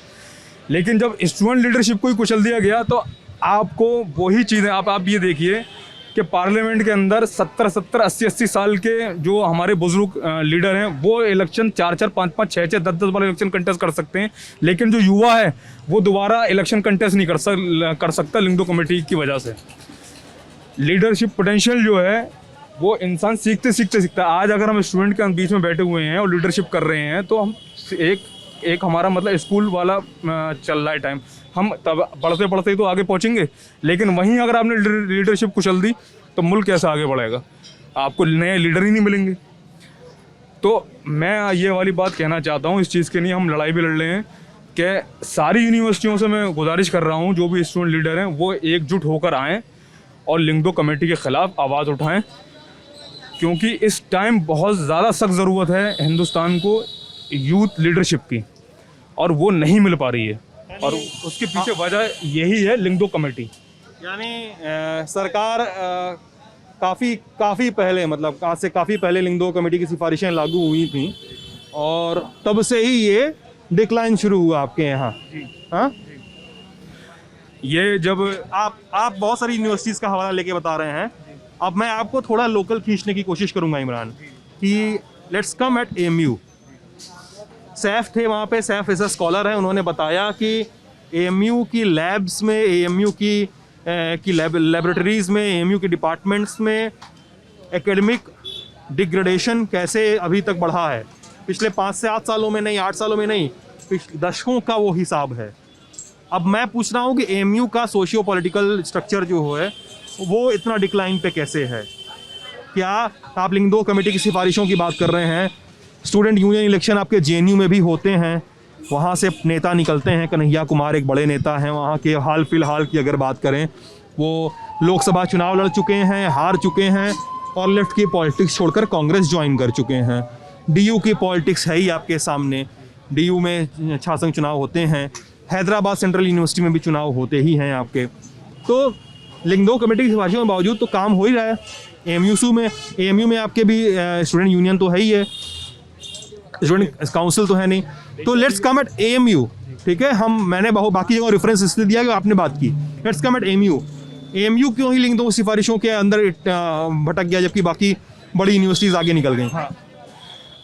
लेकिन जब स्टूडेंट लीडरशिप को ही कुचल दिया गया, तो आपको वही चीज़ें आप ये देखिए कि पार्लियामेंट के अंदर 70-70, 80-80 साल के जो हमारे बुजुर्ग लीडर हैं, वो इलेक्शन 4-4, 5-5, 6-6, 10-10 बार इलेक्शन कंटेस्ट कर सकते हैं, लेकिन जो युवा है वो दोबारा इलेक्शन कंटेस्ट नहीं कर सकता लिंगदो कमेटी की वजह से। लीडरशिप पोटेंशियल जो है वो इंसान सीखते सीखता है। आज अगर हम स्टूडेंट के बीच में बैठे हुए हैं और लीडरशिप कर रहे हैं, तो हम एक हमारा मतलब स्कूल वाला चल रहा है टाइम, हम तब पढ़ते पढ़ते ही तो आगे पहुंचेंगे। लेकिन वहीं अगर आपने लीडरशिप कुचल दी तो मुल्क कैसे आगे बढ़ेगा? आपको नए लीडर ही नहीं मिलेंगे। तो मैं ये वाली बात कहना चाहता हूँ, इस चीज़ के लिए हम लड़ाई भी लड़ रहे हैं कि सारी यूनिवर्सिटियों से मैं गुजारिश कर रहा हूँ, जो भी स्टूडेंट लीडर हैं वो एकजुट होकर आएँ और लिंगदो कमेटी के ख़िलाफ़ आवाज़ उठाएँ, क्योंकि इस टाइम बहुत ज़्यादा सख्त ज़रूरत है हिंदुस्तान को यूथ लीडरशिप की, और वो नहीं मिल पा रही है, और उसके पीछे वजह यही है लिंगदो कमेटी। यानी सरकार काफ़ी पहले, मतलब आज से काफ़ी पहले लिंगदो कमेटी की सिफारिशें लागू हुई थी, और तब से ही ये डिक्लाइन शुरू हुआ आपके यहाँ। हाँ, ये जब आप बहुत सारी यूनिवर्सिटीज़ का हवाला लेके बता रहे हैं, अब मैं आपको थोड़ा लोकल खींचने की कोशिश करूंगा इमरान, कि let's come at AMU। Saif थे वहाँ पे, सैफ एज अ स्कॉलर है, उन्होंने बताया कि AMU की लैब्स में, AMU की लेबोरेटरीज़ में, AMU के डिपार्टमेंट्स में एकेडमिक डिग्रेडेशन कैसे अभी तक बढ़ा है। पिछले 5 से 8 सालों में नहीं, 8 सालों में नहीं, पिछले दशकों का वो हिसाब है। अब मैं पूछ रहा हूँ कि AMU का सोशियो पॉलिटिकल स्ट्रक्चर जो है वो इतना डिक्लाइन पे कैसे है? क्या आप लिंगदो कमेटी की सिफारिशों की बात कर रहे हैं? स्टूडेंट यूनियन इलेक्शन आपके JNU में भी होते हैं, वहाँ से नेता निकलते हैं। कन्हैया कुमार एक बड़े नेता हैं वहाँ के। हाल फिलहाल की अगर बात करें, वो लोकसभा चुनाव लड़ चुके हैं, हार चुके हैं, और लेफ्ट की पॉलिटिक्स छोड़कर कांग्रेस ज्वाइन कर चुके हैं। DU की पॉलिटिक्स है ही आपके सामने, DU में छासंग चुनाव होते हैं, हैदराबाद सेंट्रल यूनिवर्सिटी में भी चुनाव होते ही हैं आपके। तो लिंगदो कमेटी की सिफारिशों के बावजूद तो काम हो ही रहा है। AMU में आपके भी स्टूडेंट यूनियन तो है ही है, स्टूडेंट काउंसिल तो है नहीं। तो लेट्स कम एट AMU, ठीक है। मैंने बाकी जगह रेफरेंस इसलिए दिया कि आपने बात की। लेट्स कम एट AMU क्यों ही लिंगदो सिफारिशों के अंदर भटक गया, जबकि बाकी बड़ी यूनिवर्सिटीज़ आगे निकल गई? हाँ,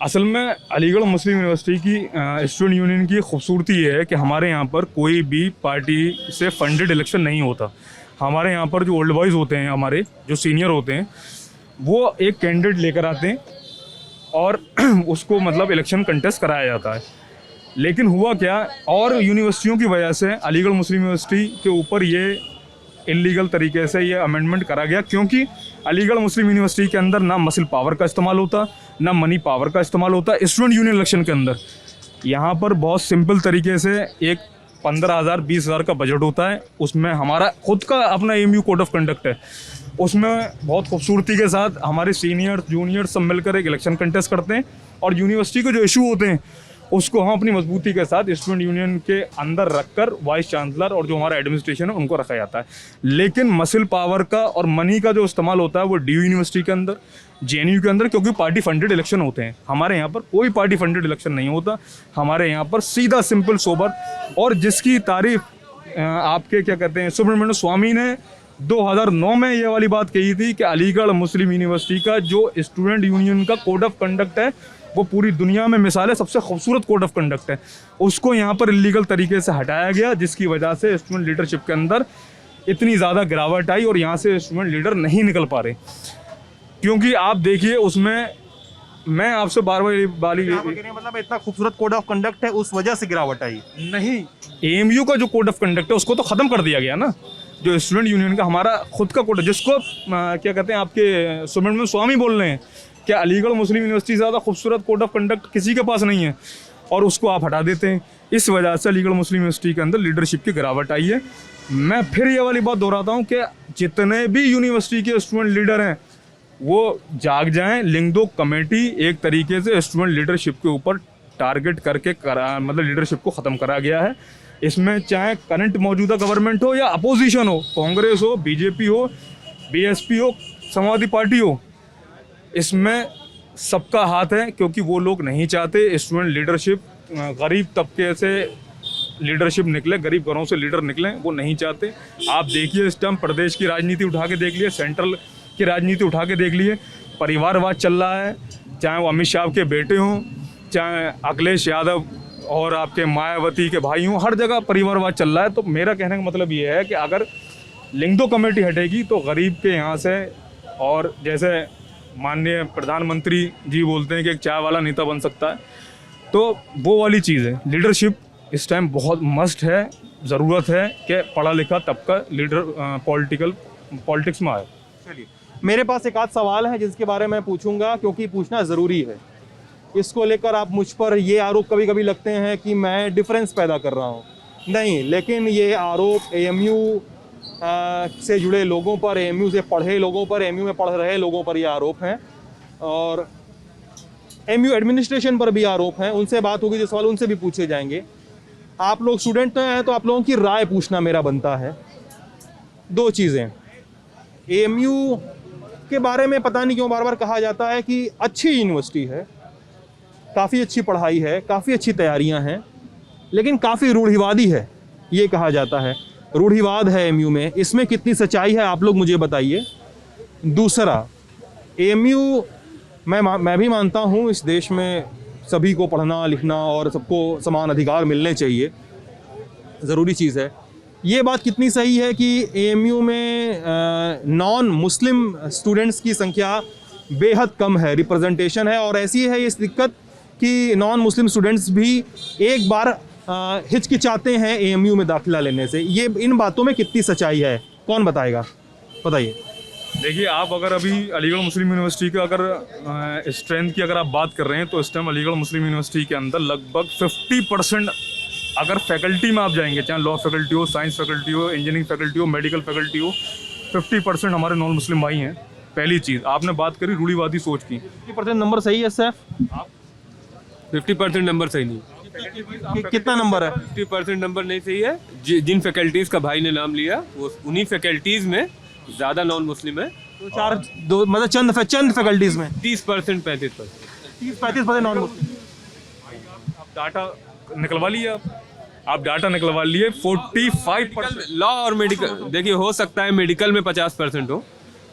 असल में अलीगढ़ मुस्लिम यूनिवर्सिटी की स्टूडेंट यूनियन की खूबसूरती ये है कि हमारे यहाँ पर कोई भी पार्टी से फंडेड इलेक्शन नहीं होता। हमारे यहाँ पर जो ओल्ड बॉयज़ होते हैं, हमारे जो सीनियर होते हैं, वो एक कैंडिडेट लेकर आते हैं और उसको मतलब इलेक्शन कंटेस्ट कराया जाता है। लेकिन हुआ क्या, और यूनिवर्सिटियों की वजह से अलीगढ़ मुस्लिम यूनिवर्सिटी के ऊपर ये इलीगल तरीके से ये अमेंडमेंट करा गया, क्योंकि अलीगढ़ मुस्लिम यूनिवर्सिटी के अंदर ना मसल पावर का इस्तेमाल होता, ना मनी पावर का इस्तेमाल होता। स्टूडेंट यूनियन इलेक्शन के अंदर यहाँ पर बहुत सिंपल तरीके से एक 15,000 20,000 का बजट होता है। उसमें हमारा खुद का अपना AMU कोड ऑफ कंडक्ट है। उसमें बहुत खूबसूरती के साथ हमारे सीनियर जूनियर सब मिलकर एक इलेक्शन कंटेस्ट करते हैं और यूनिवर्सिटी के जो इशू होते हैं उसको हम अपनी मजबूती के साथ स्टूडेंट यूनियन के अंदर रखकर वाइस चांसलर और जो हमारा एडमिनिस्ट्रेशन है उनको रखा जाता है। लेकिन मसल पावर का और मनी का जो इस्तेमाल होता है वो DU यूनिवर्सिटी के अंदर, JNU के अंदर, क्योंकि पार्टी फंडेड इलेक्शन होते हैं। हमारे यहाँ पर कोई पार्टी फंडेड इलेक्शन नहीं होता। हमारे यहाँ पर सीधा सिंपल सोबर, और जिसकी तारीफ आपके क्या कहते हैं सुब्रमण्यम स्वामी ने 2009 में ये वाली बात कही थी कि अलीगढ़ मुस्लिम यूनिवर्सिटी का जो स्टूडेंट यूनियन का कोड ऑफ कंडक्ट है वो पूरी दुनिया में मिसाल है, सबसे खूबसूरत कोड ऑफ कंडक्ट है। उसको यहाँ पर इलीगल तरीके से हटाया गया, जिसकी वजह से स्टूडेंट लीडरशिप के अंदर इतनी ज़्यादा गिरावट आई और यहाँ से स्टूडेंट लीडर नहीं निकल पा रहे। क्योंकि आप देखिए उसमें मैं आपसे बार बार मतलब इतना खूबसूरत कोड ऑफ कंडक्ट है उस वजह से गिरावट आई नहीं, AMU का जो कोड ऑफ कंडक्ट है उसको तो ख़त्म कर दिया गया ना। जो स्टूडेंट यूनियन का हमारा खुद का कोड है, जिसको क्या कहते हैं आपके सुब्रमण्यम स्वामी बोल रहे हैं कि अलीगढ़ मुस्लिम यूनिवर्सिटी से ज़्यादा खूबसूरत कोड ऑफ कंडक्ट किसी के पास नहीं है, और उसको आप हटा देते हैं। इस वजह से अलीगढ़ मुस्लिम यूनिवर्सिटी के अंदर लीडरशिप की गिरावट आई है। मैं फिर ये वाली बात दोहराता हूँ कि जितने भी यूनिवर्सिटी के स्टूडेंट लीडर हैं वो जाग जाएं। लिंगदो कमेटी एक तरीके से स्टूडेंट लीडरशिप के ऊपर टारगेट करके मतलब लीडरशिप को ख़त्म करा गया है। इसमें चाहे करंट मौजूदा गवर्नमेंट हो या अपोजिशन हो, कांग्रेस हो, BJP हो, BSP हो, समाजवादी पार्टी हो, इसमें सबका हाथ है। क्योंकि वो लोग नहीं चाहते स्टूडेंट लीडरशिप गरीब तबके से लीडरशिप निकले, गरीब घरों से लीडर निकलें, वो नहीं चाहते। आप देखिए इस टाइम प्रदेश की राजनीति उठा के देख लिए, सेंट्रल की राजनीति उठा के देख लिए, परिवारवाद चल रहा है। चाहे वो अमित शाह के बेटे हों, चाहे अखिलेश यादव और आपके मायावती के भाई हों, हर जगह परिवारवाद चल रहा है। तो मेरा कहने का मतलब ये है कि अगर लिंगदो कमेटी हटेगी तो गरीब के यहाँ से, और जैसे माननीय प्रधानमंत्री जी बोलते हैं कि एक चाय वाला नेता बन सकता है, तो वो वाली चीज़ है। लीडरशिप इस टाइम बहुत मस्ट है, ज़रूरत है कि पढ़ा लिखा तबका लीडर पॉलिटिक्स में आए। चलिए, मेरे पास एक आध सवाल है जिसके बारे में पूछूंगा क्योंकि पूछना ज़रूरी है। इसको लेकर आप मुझ पर ये आरोप कभी कभी लगते हैं कि मैं डिफरेंस पैदा कर रहा हूँ, नहीं, लेकिन ये आरोप AMU से जुड़े लोगों पर, AMU से पढ़े लोगों पर, AMU में पढ़ रहे लोगों पर ये आरोप हैं, और AMU एडमिनिस्ट्रेशन पर भी आरोप हैं। उनसे बात होगी, जो सवाल उनसे भी पूछे जाएंगे। आप लोग स्टूडेंट हैं तो आप लोगों की राय पूछना मेरा बनता है। दो चीज़ें, AMU के बारे में पता नहीं क्यों बार बार कहा जाता है कि अच्छी यूनिवर्सिटी है, काफ़ी अच्छी पढ़ाई है, काफ़ी अच्छी तैयारियां हैं, लेकिन काफ़ी रूढ़िवादी है, ये कहा जाता है। रूढ़िवाद है AMU में, इसमें कितनी सच्चाई है आप लोग मुझे बताइए। दूसरा, AMU मैं भी मानता हूँ इस देश में सभी को पढ़ना लिखना और सबको समान अधिकार मिलने चाहिए, ज़रूरी चीज़ है। ये बात कितनी सही है कि AMU में नॉन मुस्लिम स्टूडेंट्स की संख्या बेहद कम है, रिप्रेजेंटेशन है, और ऐसी है इस दिक्कत कि नॉन मुस्लिम स्टूडेंट्स भी एक बार हिचकिचाते हैं AMU में दाखिला लेने से। ये इन बातों में कितनी सच्चाई है, कौन बताएगा, बताइए। देखिए, आप अगर अभी अलीगढ़ मुस्लिम यूनिवर्सिटी का अगर स्ट्रेंथ की अगर आप बात कर रहे हैं तो इस टाइम अलीगढ़ मुस्लिम यूनिवर्सिटी के अंदर लगभग 50% अगर फैकल्टी में आप जाएंगे, चाहे लॉ फैकल्टी हो, साइंस फैकल्टी हो, इंजीनियरिंग फैकल्टी हो, मेडिकल फैकल्टी हो, 50% हमारे नॉन मुस्लिम भाई हैं। पहली चीज़, आपने बात करी रूढ़िवादी सोच की, 50% नंबर सही है सर? 50% नंबर सही नहीं। कितना नंबर है? 50% नंबर नहीं सही है। जिन फैकल्टीज़ का भाई ने नाम लिया वो उन्हीं फैकल्टीज़ में ज़्यादा नॉन मुस्लिम है। तो मतलब चंद फैकल्टीज़ में 30% 35%। 30-35% नॉन मुस्लिम। आप डाटा निकलवा लिए, आप डाटा निकलवा लिए। 45% लॉ और मेडिकल, देखिए हो सकता है मेडिकल में 50% हो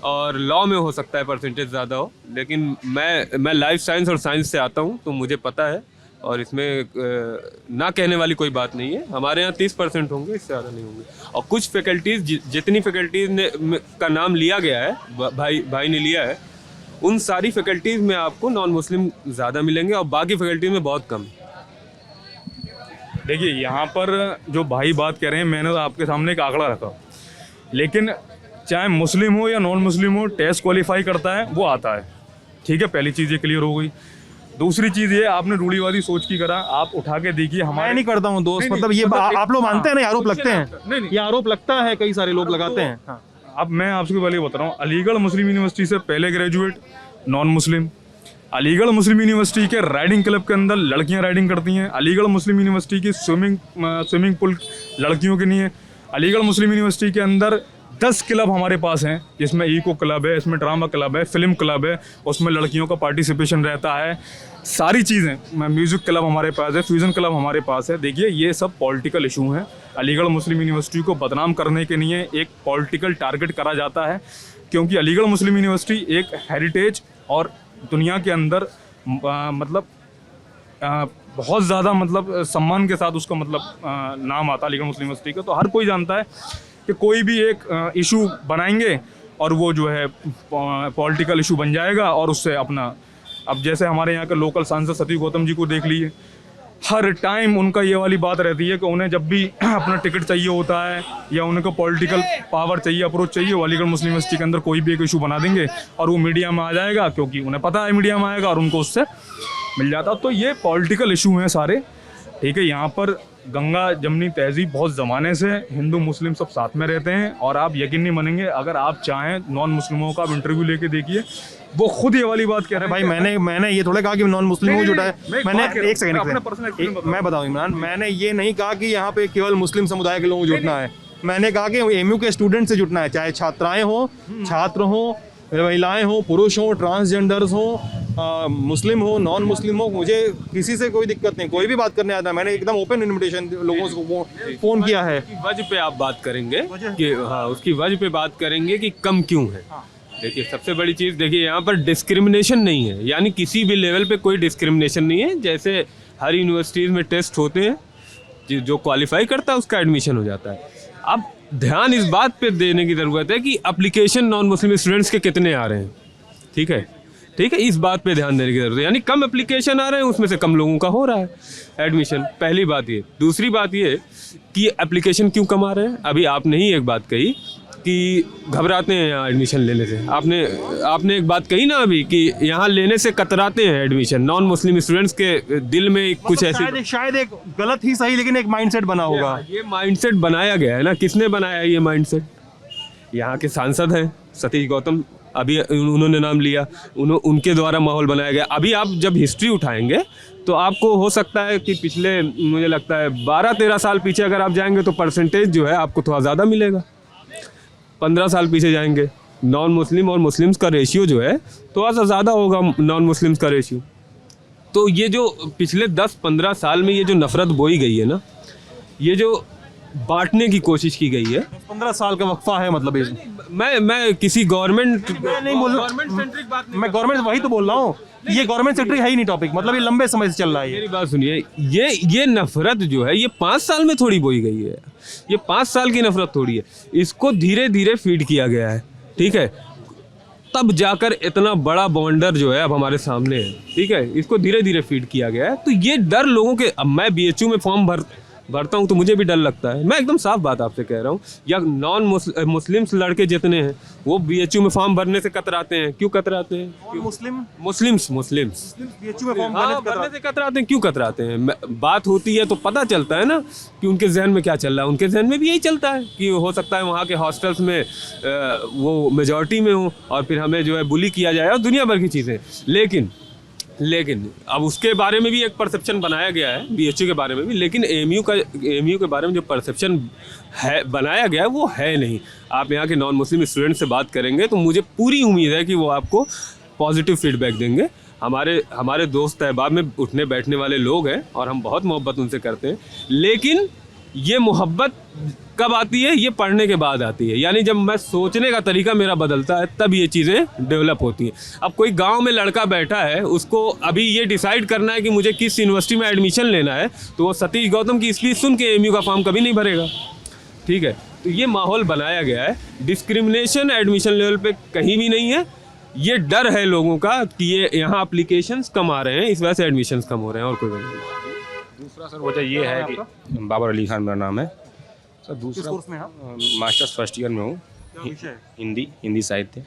और लॉ में हो सकता है परसेंटेज ज़्यादा हो, लेकिन मैं लाइफ साइंस और साइंस से आता हूँ तो मुझे पता है, और इसमें ना कहने वाली कोई बात नहीं है। हमारे यहाँ 30% होंगे, इससे ज़्यादा नहीं होंगे। और कुछ फैकल्टीज़, जितनी फैकल्टीज़ ने का नाम लिया गया है, भाई ने लिया है, उन सारी फैकल्टीज़ में आपको नॉन मुस्लिम ज़्यादा मिलेंगे और बाकी फैकल्टीज़ में बहुत कम। देखिए, यहाँ पर जो भाई बात कह रहे हैं, मैंने तो आपके सामने एक आंकड़ा रखा, लेकिन चाहे मुस्लिम हो या नॉन मुस्लिम हो, टेस्ट क्वालिफाई करता है वो आता है, ठीक है, पहली चीज़ ये क्लियर हो गई। दूसरी चीज़ ये, आपने रूढ़िवादी सोच की करा, आप उठा के देखिए मैं हमारे नहीं करता हूँ दोस्त, नहीं, मतलब ये आप लोग मानते हैं ना, ये आरोप लगते हैं, नहीं। ये आरोप लगता है, कई सारे लोग लगाते हैं। हाँ। अब मैं आपसे पहले बता रहा हूँ, अलीगढ़ मुस्लिम यूनिवर्सिटी से पहले ग्रेजुएट नॉन मुस्लिम, अलीगढ़ मुस्लिम यूनिवर्सिटी के राइडिंग क्लब के अंदर लड़कियां राइडिंग करती हैं, अलीगढ़ मुस्लिम यूनिवर्सिटी की स्विमिंग पूल लड़कियों के लिए है, अलीगढ़ मुस्लिम यूनिवर्सिटी के अंदर 10 क्लब हमारे पास हैं, जिसमें इको क्लब है, इसमें ड्रामा क्लब है, फिल्म क्लब है, उसमें लड़कियों का पार्टिसिपेशन रहता है, सारी चीज़ें, म्यूज़िक क्लब हमारे पास है, फ्यूज़न क्लब हमारे पास है। देखिए ये सब पॉलिटिकल इशू हैं, अलीगढ़ मुस्लिम यूनिवर्सिटी को बदनाम करने के लिए एक पॉलिटिकल टारगेट करा जाता है, क्योंकि अलीगढ़ मुस्लिम यूनिवर्सिटी एक हेरिटेज और दुनिया के अंदर मतलब बहुत ज़्यादा मतलब सम्मान के साथ उसका मतलब नाम आता है अलीगढ़ मुस्लिम यूनिवर्सिटी का। तो हर कोई जानता है कि कोई भी एक इशू बनाएंगे और वो जो है पॉलिटिकल इशू बन जाएगा, और उससे अपना, अब जैसे हमारे यहाँ के लोकल सांसद सतीश गौतम जी को देख लीजिए, हर टाइम उनका ये वाली बात रहती है कि उन्हें जब भी अपना टिकट चाहिए होता है या उनको पॉलिटिकल पावर चाहिए, अप्रोच चाहिए, वो अलीगढ़ मुस्लिम यूनिवर्सिटी के अंदर कोई भी एक इशू बना देंगे और वो मीडिया में आ जाएगा, क्योंकि उन्हें पता है मीडिया में आएगा और उनको उससे मिल जाता। तो ये पॉलिटिकल इशू हैं सारे, ठीक है। यहाँ पर गंगा जमनी तहजीब बहुत ज़माने से हिंदू मुस्लिम सब साथ में रहते हैं, और आप यकीन नहीं मानेंगे, अगर आप चाहें नॉन मुस्लिमों का आप इंटरव्यू लेके देखिए, वो खुद ये वाली बात कह रहे हैं। भाई मैंने ये थोड़ा कहा कि नॉन मुस्लिम हूँ जुटा है, मैंने एक सेकंड मैं बताऊँ इमरान, मैंने ये नहीं कहा कि यहाँ पे केवल मुस्लिम समुदाय के लोगों को जुटना है, मैंने कहा कि एमयू के स्टूडेंट से जुटना है, चाहे छात्राएं हो, छात्र हो, महिलाएं हो, पुरुष हो, ट्रांसजेंडर्स हो, मुस्लिम हो, नॉन मुस्लिम हो, मुझे किसी से कोई दिक्कत नहीं, कोई भी बात करने आता है। मैंने एकदम ओपन इन्विटेशन लोगों को फोन किया है। वजह पे आप बात करेंगे कि हाँ, उसकी वजह पे बात करेंगे कि कम क्यों है। देखिए सबसे बड़ी चीज़, देखिए यहाँ पर डिस्क्रिमिनेशन नहीं है, यानी किसी भी लेवल पे कोई डिस्क्रिमिनेशन नहीं है। जैसे हर यूनिवर्सिटीज़ में टेस्ट होते हैं, जो क्वालिफाई करता है उसका एडमिशन हो जाता है। अब ध्यान इस बात पे देने की ज़रूरत है कि एप्लीकेशन नॉन मुस्लिम स्टूडेंट्स के कितने आ रहे हैं, ठीक है, इस बात पे ध्यान देने की ज़रूरत है। यानी कम एप्लीकेशन आ रहे हैं, उसमें से कम लोगों का हो रहा है एडमिशन, पहली बात ये। दूसरी बात ये कि एप्लीकेशन क्यों कम आ रहे हैं, अभी आपने ही एक बात कही कि घबराते हैं यहाँ एडमिशन लेने से, आपने एक बात कही ना अभी कि यहाँ लेने से कतराते हैं एडमिशन, नॉन मुस्लिम स्टूडेंट्स के दिल में कुछ ऐसी शायद एक गलत ही सही, लेकिन एक माइंडसेट बना होगा। ये माइंडसेट बनाया गया है ना, किसने बनाया ये माइंडसेट? यहाँ के सांसद हैं सतीश गौतम, अभी उन्होंने नाम लिया, उनके द्वारा माहौल बनाया गया। अभी आप जब हिस्ट्री उठाएंगे तो आपको हो सकता है कि पिछले, मुझे लगता है 12-13 साल पीछे अगर आप जाएंगे तो परसेंटेज जो है आपको थोड़ा ज़्यादा मिलेगा। 15 साल पीछे जाएंगे, नॉन मुस्लिम और मुस्लिम्स का रेशियो जो है थोड़ा सा ज़्यादा होगा, नॉन मुस्लिम्स का रेशियो। तो ये जो पिछले 10-15 साल में ये जो नफ़रत बोई गई है ना, ये जो बांटने की कोशिश की गई है, 15 साल का वक्फा है, मतलब मैं किसी गवर्नमेंट नहीं बोल रहा, मैं गवर्नमेंट वही तो बोल रहा हूँ, ये गवर्नमेंट सेक्रेटरी है ही नहीं टॉपिक, मतलब ये लंबे समय से चल रहा है। मेरी बात सुनिए, ये नफरत जो है ये 5 साल में थोड़ी बोई गई है, ये 5 साल की नफरत थोड़ी है, इसको धीरे धीरे फीड किया गया है, ठीक है, तब जाकर इतना बड़ा बॉन्डर जो है अब हमारे सामने है, ठीक है, इसको धीरे धीरे फीड किया गया है। तो ये डर लोगों के, अब मैं BHU में फॉर्म भरता हूँ तो मुझे भी डर लगता है, मैं एकदम साफ बात आपसे कह रहा हूँ, या नॉन मुस्लिम्स लड़के जितने हैं वो BHU में फॉर्म भरने से कतराते हैं। क्यों कतराते हैं? मुस्लिम्स BHU में फॉर्म भरने से कतराते हैं, क्यों कतराते हैं? बात होती है तो पता चलता है ना कि उनके जहन में क्या चल रहा है। उनके जहन में भी यही चलता है कि हो सकता है वहाँ के हॉस्टल्स में वो मेजॉरिटी में हो और फिर हमें जो है बुली किया जाए और दुनिया भर की चीज़ें। लेकिन अब उसके बारे में भी एक परसेप्शन बनाया गया है BHU के बारे में भी, लेकिन AMU के बारे में जो परसेप्शन है बनाया गया है वो है नहीं। आप यहाँ के नॉन मुस्लिम स्टूडेंट से बात करेंगे तो मुझे पूरी उम्मीद है कि वो आपको पॉजिटिव फीडबैक देंगे। हमारे दोस्त अहबाब में उठने बैठने वाले लोग हैं और हम बहुत मोहब्बत उनसे करते हैं, लेकिन ये मोहब्बत कब आती है? ये पढ़ने के बाद आती है। यानी जब मैं सोचने का तरीका मेरा बदलता है तब ये चीज़ें डेवलप होती हैं। अब कोई गांव में लड़का बैठा है, उसको अभी ये डिसाइड करना है कि मुझे किस यूनिवर्सिटी में एडमिशन लेना है, तो वो सतीश गौतम की स्पीच सुन के AMU का फॉर्म कभी नहीं भरेगा, ठीक है। तो ये माहौल बनाया गया है, डिस्क्रिमिनेशन एडमिशन लेवल पर कहीं भी नहीं है। ये डर है लोगों का कि ये यहाँ अप्लीकेशंस कम आ रहे हैं, इस वजह से एडमिशन्स कम हो रहे हैं, और कोई वजह नहीं। दूसरा सर वजह ये है कि बाबर अली खान मेरा नाम है सर। दूसरा मास्टर्स फर्स्ट ईयर में हूँ, हिंदी साहित्य।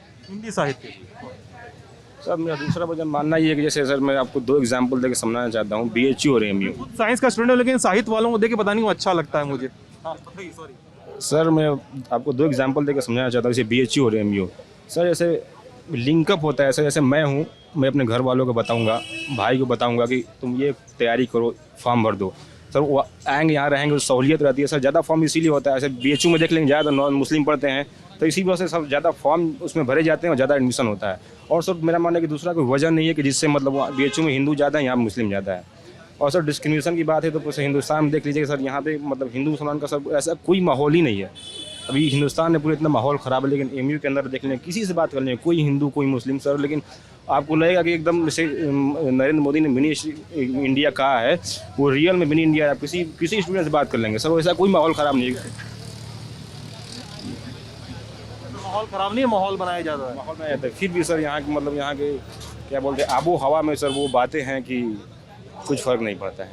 सर मेरा दूसरा वजह मानना ये है कि जैसे सर मैं आपको 2 एग्जांपल देके समझाना चाहता हूँ, BHU और AMU। साइंस का स्टूडेंट हूँ लेकिन साहित्य वालों को देख के पता नहीं वो अच्छा लगता है मुझे। सर मैं आपको 2 एग्जांपल देकर समझाना चाहता हूँ, जैसे BHU और AMU। सर जैसे लिंकअप होता है, सर जैसे मैं हूँ, मैं अपने घर वालों को बताऊँगा, भाई को बताऊँगा कि तुम ये तैयारी करो, फॉर्म भर दो। सर वो आएंगे, यहाँ रहेंगे, सहूलियत रहती है। सर ज़्यादा फॉर्म इसीलिए होता है, जैसे BHU में देख लेंगे ज़्यादा नॉन मुस्लिम पढ़ते हैं, तो इसी वजह से सब ज़्यादा फॉर्म उसमें भरे जाते हैं और ज़्यादा एडमिशन होता है। और सर मेरा मानना है कि दूसरा कोई वजह नहीं है कि जिससे मतलब BHU में हिंदू ज़्यादा है, यहाँ मुस्लिम ज़्यादा है। और सर डिस्क्रिमिनेशन की बात है तो हिंदुस्तान में देख लीजिए सर, यहाँ पे मतलब हिंदू मुसलमान का सब ऐसा कोई माहौल ही नहीं है। अभी हिंदुस्तान में पूरे इतना माहौल ख़राब है, लेकिन AMU के अंदर देख लें, किसी से बात कर लें, कोई हिंदू कोई मुस्लिम सर, लेकिन आपको लगेगा कि एकदम जैसे नरेंद्र मोदी ने मिनी इंडिया कहा है, वो रियल में मिनी इंडिया है। आप किसी स्टूडेंट से बात कर लेंगे सर, वैसा कोई माहौल ख़राब नहीं है। माहौल ख़राब नहीं है, माहौल बनाया जाता है। माहौल बनाया जाता है, फिर भी सर यहाँ के मतलब यहाँ के क्या बोलते हैं, आबो हवा में सर वो बातें हैं कि कुछ फ़र्क नहीं पड़ता है।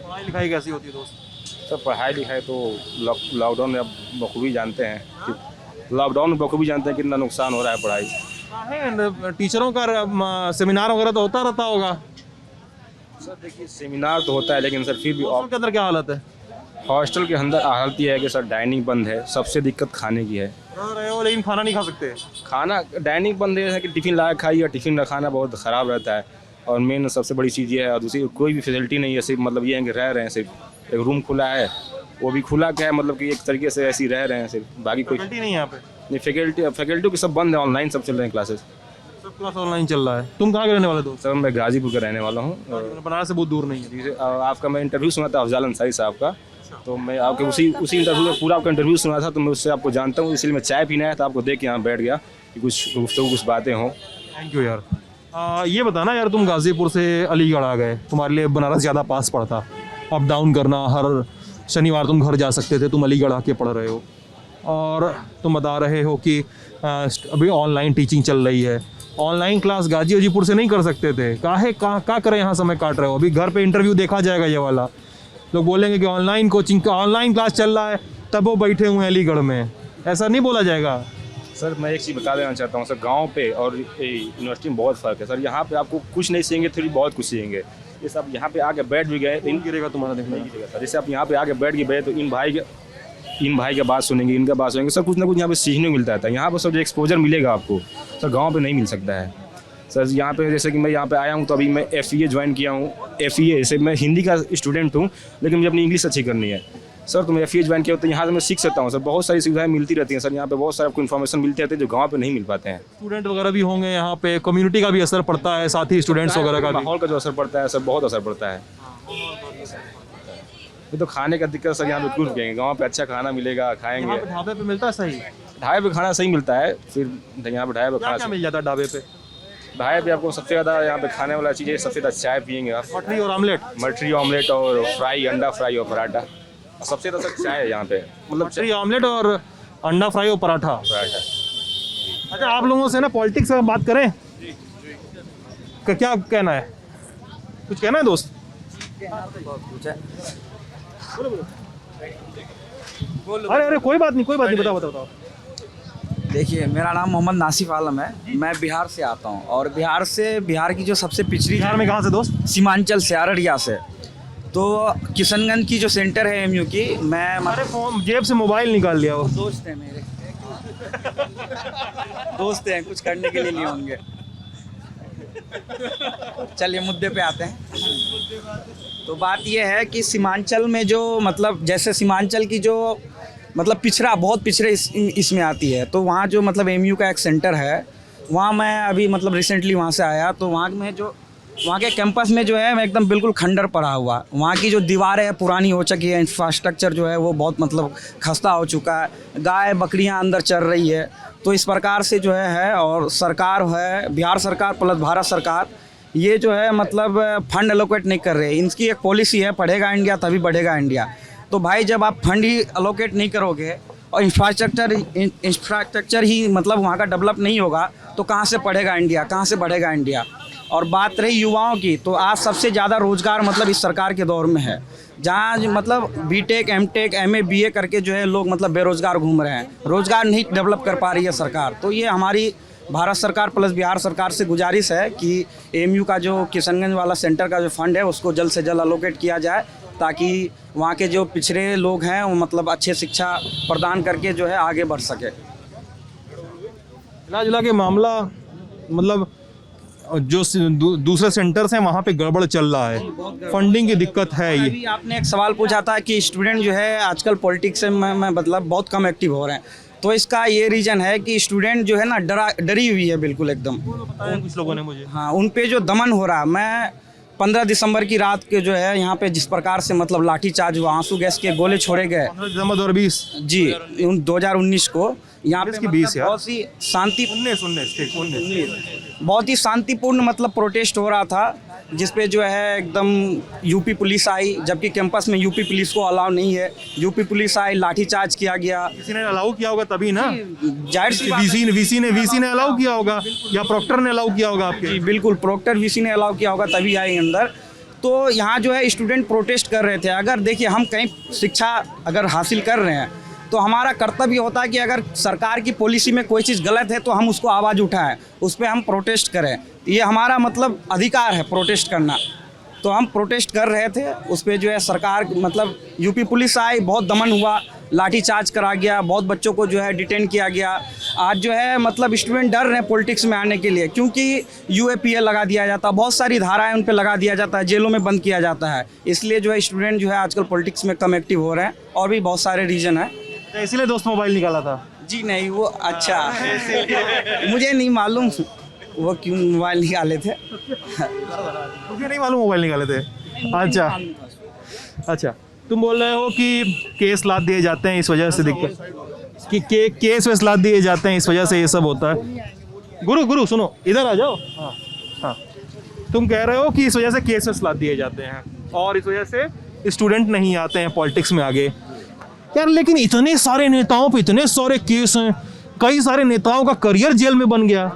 पढ़ाई लिखाई कैसी होती है दोस्त? सर पढ़ाई लिखाई तो लॉकडाउन में अब बखूबी जानते हैं कि लॉकडाउन में बखूबी जानते हैं कितना नुकसान हो रहा है पढ़ाई। टीचरों का सेमिनार वगैरह तो होता रहता होगा? सर देखिए सेमिनार तो होता है, लेकिन सर फिर भी हॉस्टल के अंदर क्या हालत है? हॉस्टल के अंदर हालत ये है कि सर डाइनिंग बंद है, सबसे दिक्कत खाने की है। रह रहे हो लेकिन खाना नहीं खा सकते। खाना डाइनिंग बंद है कि टिफ़िन ला खाइए, टिफ़िन का खाना बहुत ख़राब रहता है। और मेन सबसे बड़ी चीज़ ये है, और दूसरी कोई भी फैसिलिटी नहीं है, सिर्फ मतलब ये है कि रह रहे हैं, सिर्फ एक रूम खुला है, वो भी खुला क्या है मतलब कि एक तरीके से ऐसे ही रह रहे हैं सिर्फ, बाकी कोई फैकल्टी नहीं है यहाँ पे? नहीं, फैकल्टी की सब बंद है, ऑनलाइन सब चल रहे हैं क्लासेस। सब क्लास ऑनलाइन चल रहा है। तुम कहाँ के रहने वाले दोस्त? सर मैं गाजीपुर का रहने वाला हूँ। बनारस से बहुत दूर नहीं है। जैसे आपका मैं इंटरव्यू सुना था अफजाल अंसारी साहब का, तो मैं आपके उसी इंटरव्यू में पूरा आपका इंटरव्यू सुना था, तो मैं उससे आपको जानता हूँ, इसलिए मैं चाय पीना है तो आपको देख के यहाँ बैठ गया कि कुछ गुफ्तगू कुछ बातें हों। थैंक यू यार। ये बताना यार, तुम गाज़ीपुर से अलीगढ़ आ गए, तुम्हारे लिए बनारस ज़्यादा पास पड़ता, अप डाउन करना, हर शनिवार तुम घर जा सकते थे, तुम अलीगढ़ आके पढ़ रहे हो, और तुम बता रहे हो कि अभी ऑनलाइन टीचिंग चल रही है। ऑनलाइन क्लास गाजीपुर से नहीं कर सकते थे, क्या करें, यहाँ समय काट रहे हो? अभी घर पे इंटरव्यू देखा जाएगा, ये वाला लोग बोलेंगे कि ऑनलाइन कोचिंग का ऑनलाइन क्लास चल रहा है, तब वो बैठे हुए हैं अलीगढ़ में, ऐसा नहीं बोला जाएगा। सर मैं एक चीज़ बता देना चाहता हूँ सर, गांव पे और यूनिवर्सिटी में बहुत फ़र्क है सर। यहाँ पे आपको कुछ नहीं सीखेंगे, फिर बहुत कुछ सीखेंगे। जैसे आप यहाँ पे आके बैठ भी गए तो इन गिरेगा तुम्हारा, देखना नहीं गिरेगा सर। जैसे आप यहाँ पे आके बैठ के गए तो इन भाई के बात सुनेंगे, इनका बात सुनेंगे, सर कुछ ना कुछ यहाँ पे सीखने को मिलता है। यहाँ पर सब जो एक्सपोजर मिलेगा आपको सर गाँव पर नहीं मिल सकता है सर। यहाँ पे जैसे कि मैं यहाँ पे आया हूँ तो अभी मैं FEA ज्वाइन किया हूँ। FEA से मैं हिंदी का स्टूडेंट हूँ, लेकिन मुझे अपनी इंग्लिश अच्छी करनी है सर, तो मैं FEA ज्वाइन किया तो यहाँ से मैं सीख सकता हूँ सर। बहुत सारी सुविधाएं मिलती रहती हैं सर, यहाँ पे बहुत सारे आपको इन्फॉर्मेशन मिलते रहते हैं जो गांव पे नहीं मिल पाते हैं। स्टूडेंट वगैरह भी होंगे यहाँ पे, कम्युनिटी का भी असर पड़ता है, साथ ही स्टूडेंट्स वगैरह का भी माहौल का जो असर पड़ता है सर, बहुत असर पड़ता है। ये तो खाने का दिक्कत सर, यहाँ पे कुछ गएंगे, गाँव पे अच्छा खाना मिलेगा, खाएंगे। ढाबे पे मिलता है सही? ढाबे पे खाना सही मिलता है, फिर यहाँ पे ढाबे पे क्या मिल जाता है ढाबे पे? ढाबे पे आपको सबसे ज़्यादा यहाँ पे खाने वाला चीज़ है, सबसे ज़्यादा चाय पियेंगे आप, मटरी और ऑमलेट। मटरी ऑमलेट और फ्राई, अंडा फ्राई और पराठा, सबसे ज़्यादा चाय है यहाँ पे, मतलब मटरी ऑमलेट और अंडा फ्राई और पराठा। अच्छा, आप लोगों से ना पॉलिटिक्स में बात करें, क्या कहना है? कुछ कहना है दोस्त? अरे कोई बात नहीं, बताओ। देखिए मेरा नाम मोहम्मद नासिफ आलम है, मैं बिहार से आता हूँ, और बिहार की जो सबसे पिछड़ी, बिहार में कहाँ से दोस्त? सीमांचल से, अररिया से। तो किशनगंज की जो सेंटर है MU की, मैं जेब से मोबाइल निकाल लिया वो। दोस्त हैं मेरे दोस्त हैं, कुछ करने के लिए नहीं होंगे। चलिए मुद्दे पे आते हैं। तो बात यह है कि सीमांचल में जो मतलब जैसे सीमांचल की जो मतलब बहुत पिछड़े इसमें आती है, तो वहाँ जो मतलब MU का एक सेंटर है, वहाँ मैं अभी मतलब रिसेंटली वहाँ से आया, तो वहाँ के कैंपस में जो है मैं एकदम बिल्कुल खंडर पड़ा हुआ, वहाँ की जो दीवारें है पुरानी हो चुकी है, इंफ्रास्ट्रक्चर जो है वो बहुत मतलब खस्ता हो चुका है, गाय बकरियाँ अंदर चर रही है। तो इस प्रकार से जो है और सरकार है, बिहार सरकार प्लस भारत सरकार, ये जो है मतलब फंड एलोकेट नहीं कर रहे। इनकी एक पॉलिसी है, पढ़ेगा इंडिया तभी बढ़ेगा इंडिया। तो भाई जब आप फंड ही एलोकेट नहीं करोगे और इंफ्रास्ट्रक्चर ही मतलब वहाँ का डेवलप नहीं होगा, तो कहाँ से पढ़ेगा इंडिया, कहाँ से बढ़ेगा इंडिया। और बात रही युवाओं की, तो आज सबसे ज़्यादा रोज़गार मतलब इस सरकार के दौर में है, जहाँ मतलब BTech MTech MA BA करके जो है लोग मतलब बेरोज़गार घूम रहे हैं, रोज़गार नहीं डेवलप कर पा रही है सरकार। तो ये हमारी भारत सरकार प्लस बिहार सरकार से गुजारिश है कि एएमयू का जो किशनगंज वाला सेंटर का जो फंड है उसको जल्द से जल्द अलोकेट किया जाए, ताकि वहाँ के जो पिछड़े लोग हैं वो मतलब अच्छे शिक्षा प्रदान करके जो है आगे बढ़ सके। मिला जुला के मामला मतलब जो दूसरे सेंटर्स हैं वहाँ पे गड़बड़ चल रहा है, फंडिंग की दिक्कत है। ये अभी आपने एक सवाल पूछा था कि स्टूडेंट जो है आजकल पॉलिटिक्स में मतलब बहुत कम एक्टिव हो रहे हैं, तो इसका ये रीज़न है कि स्टूडेंट जो है ना डरी हुई है बिल्कुल एकदम। कुछ लोगों ने मुझे हाँ, उन पे जो दमन हो रहा है। मैं 15 दिसंबर की रात के जो है यहाँ पे जिस प्रकार से मतलब लाठीचार्ज हुआ, आंसू गैस के गोले छोड़े गए 15 दिसंबर 2020 जी 2019 को यहाँ पे 19 की 20 यार। बहुत सी शांति 19 बहुत ही शांतिपूर्ण मतलब प्रोटेस्ट हो रहा था, जिसपे जो है एकदम यूपी पुलिस आई, जबकि कैंपस में यूपी पुलिस को अलाउ नहीं है। यूपी पुलिस आई, लाठीचार्ज किया गया। किसी ने अलाउ किया होगा तभी ना, जाहिर सी बात है। वीसी ने अलाउ किया होगा या प्रोक्टर ने अलाउ किया होगा आपके? जी बिल्कुल, प्रोक्टर वीसी ने अलाउ किया होगा तभी आए अंदर। तो यहाँ जो है स्टूडेंट प्रोटेस्ट कर रहे थे। अगर देखिए हम कहीं शिक्षा अगर हासिल कर रहे हैं तो हमारा कर्तव्य होता है कि अगर सरकार की पॉलिसी में कोई चीज़ गलत है तो हम उसको आवाज़ उठाएं, उस पर हम प्रोटेस्ट करें। ये हमारा मतलब अधिकार है प्रोटेस्ट करना। तो हम प्रोटेस्ट कर रहे थे, उस पर जो है सरकार मतलब यूपी पुलिस आई, बहुत दमन हुआ, लाठीचार्ज करा गया, बहुत बच्चों को जो है डिटेन किया गया। आज जो है मतलब स्टूडेंट डर रहे हैं पॉलिटिक्स में आने के लिए, क्योंकि यूएपीए लगा दिया जाता है, बहुत सारी धाराएं उन पे लगा दिया जाता है, जेलों में बंद किया जाता है। इसलिए जो है स्टूडेंट जो है आजकल पॉलिटिक्स में कम एक्टिव हो रहे हैं, और भी बहुत सारे रीज़न हैं। इसीलिए दोस्त मोबाइल निकाला था? जी नहीं, वो अच्छा मुझे नहीं मालूम वो क्यों मोबाइल निकाले थे। मुझे नहीं मालूम मोबाइल निकाले थे। अच्छा तुम बोल रहे हो कि केस लाद दिए जाते हैं इस वजह से दिक्कत, कि केस वेस लाद दिए जाते हैं इस वजह से ये सब होता है। गुरु सुनो, इधर आ जाओ। हाँ, तुम कह रहे हो कि इस वजह से केस वेस लाद दिए जाते हैं और इस वजह से स्टूडेंट नहीं आते हैं पॉलिटिक्स में आगे। यार लेकिन इतने सारे नेताओं पे इतने सारे केस हैं, कई सारे नेताओं का करियर जेल में बन गया।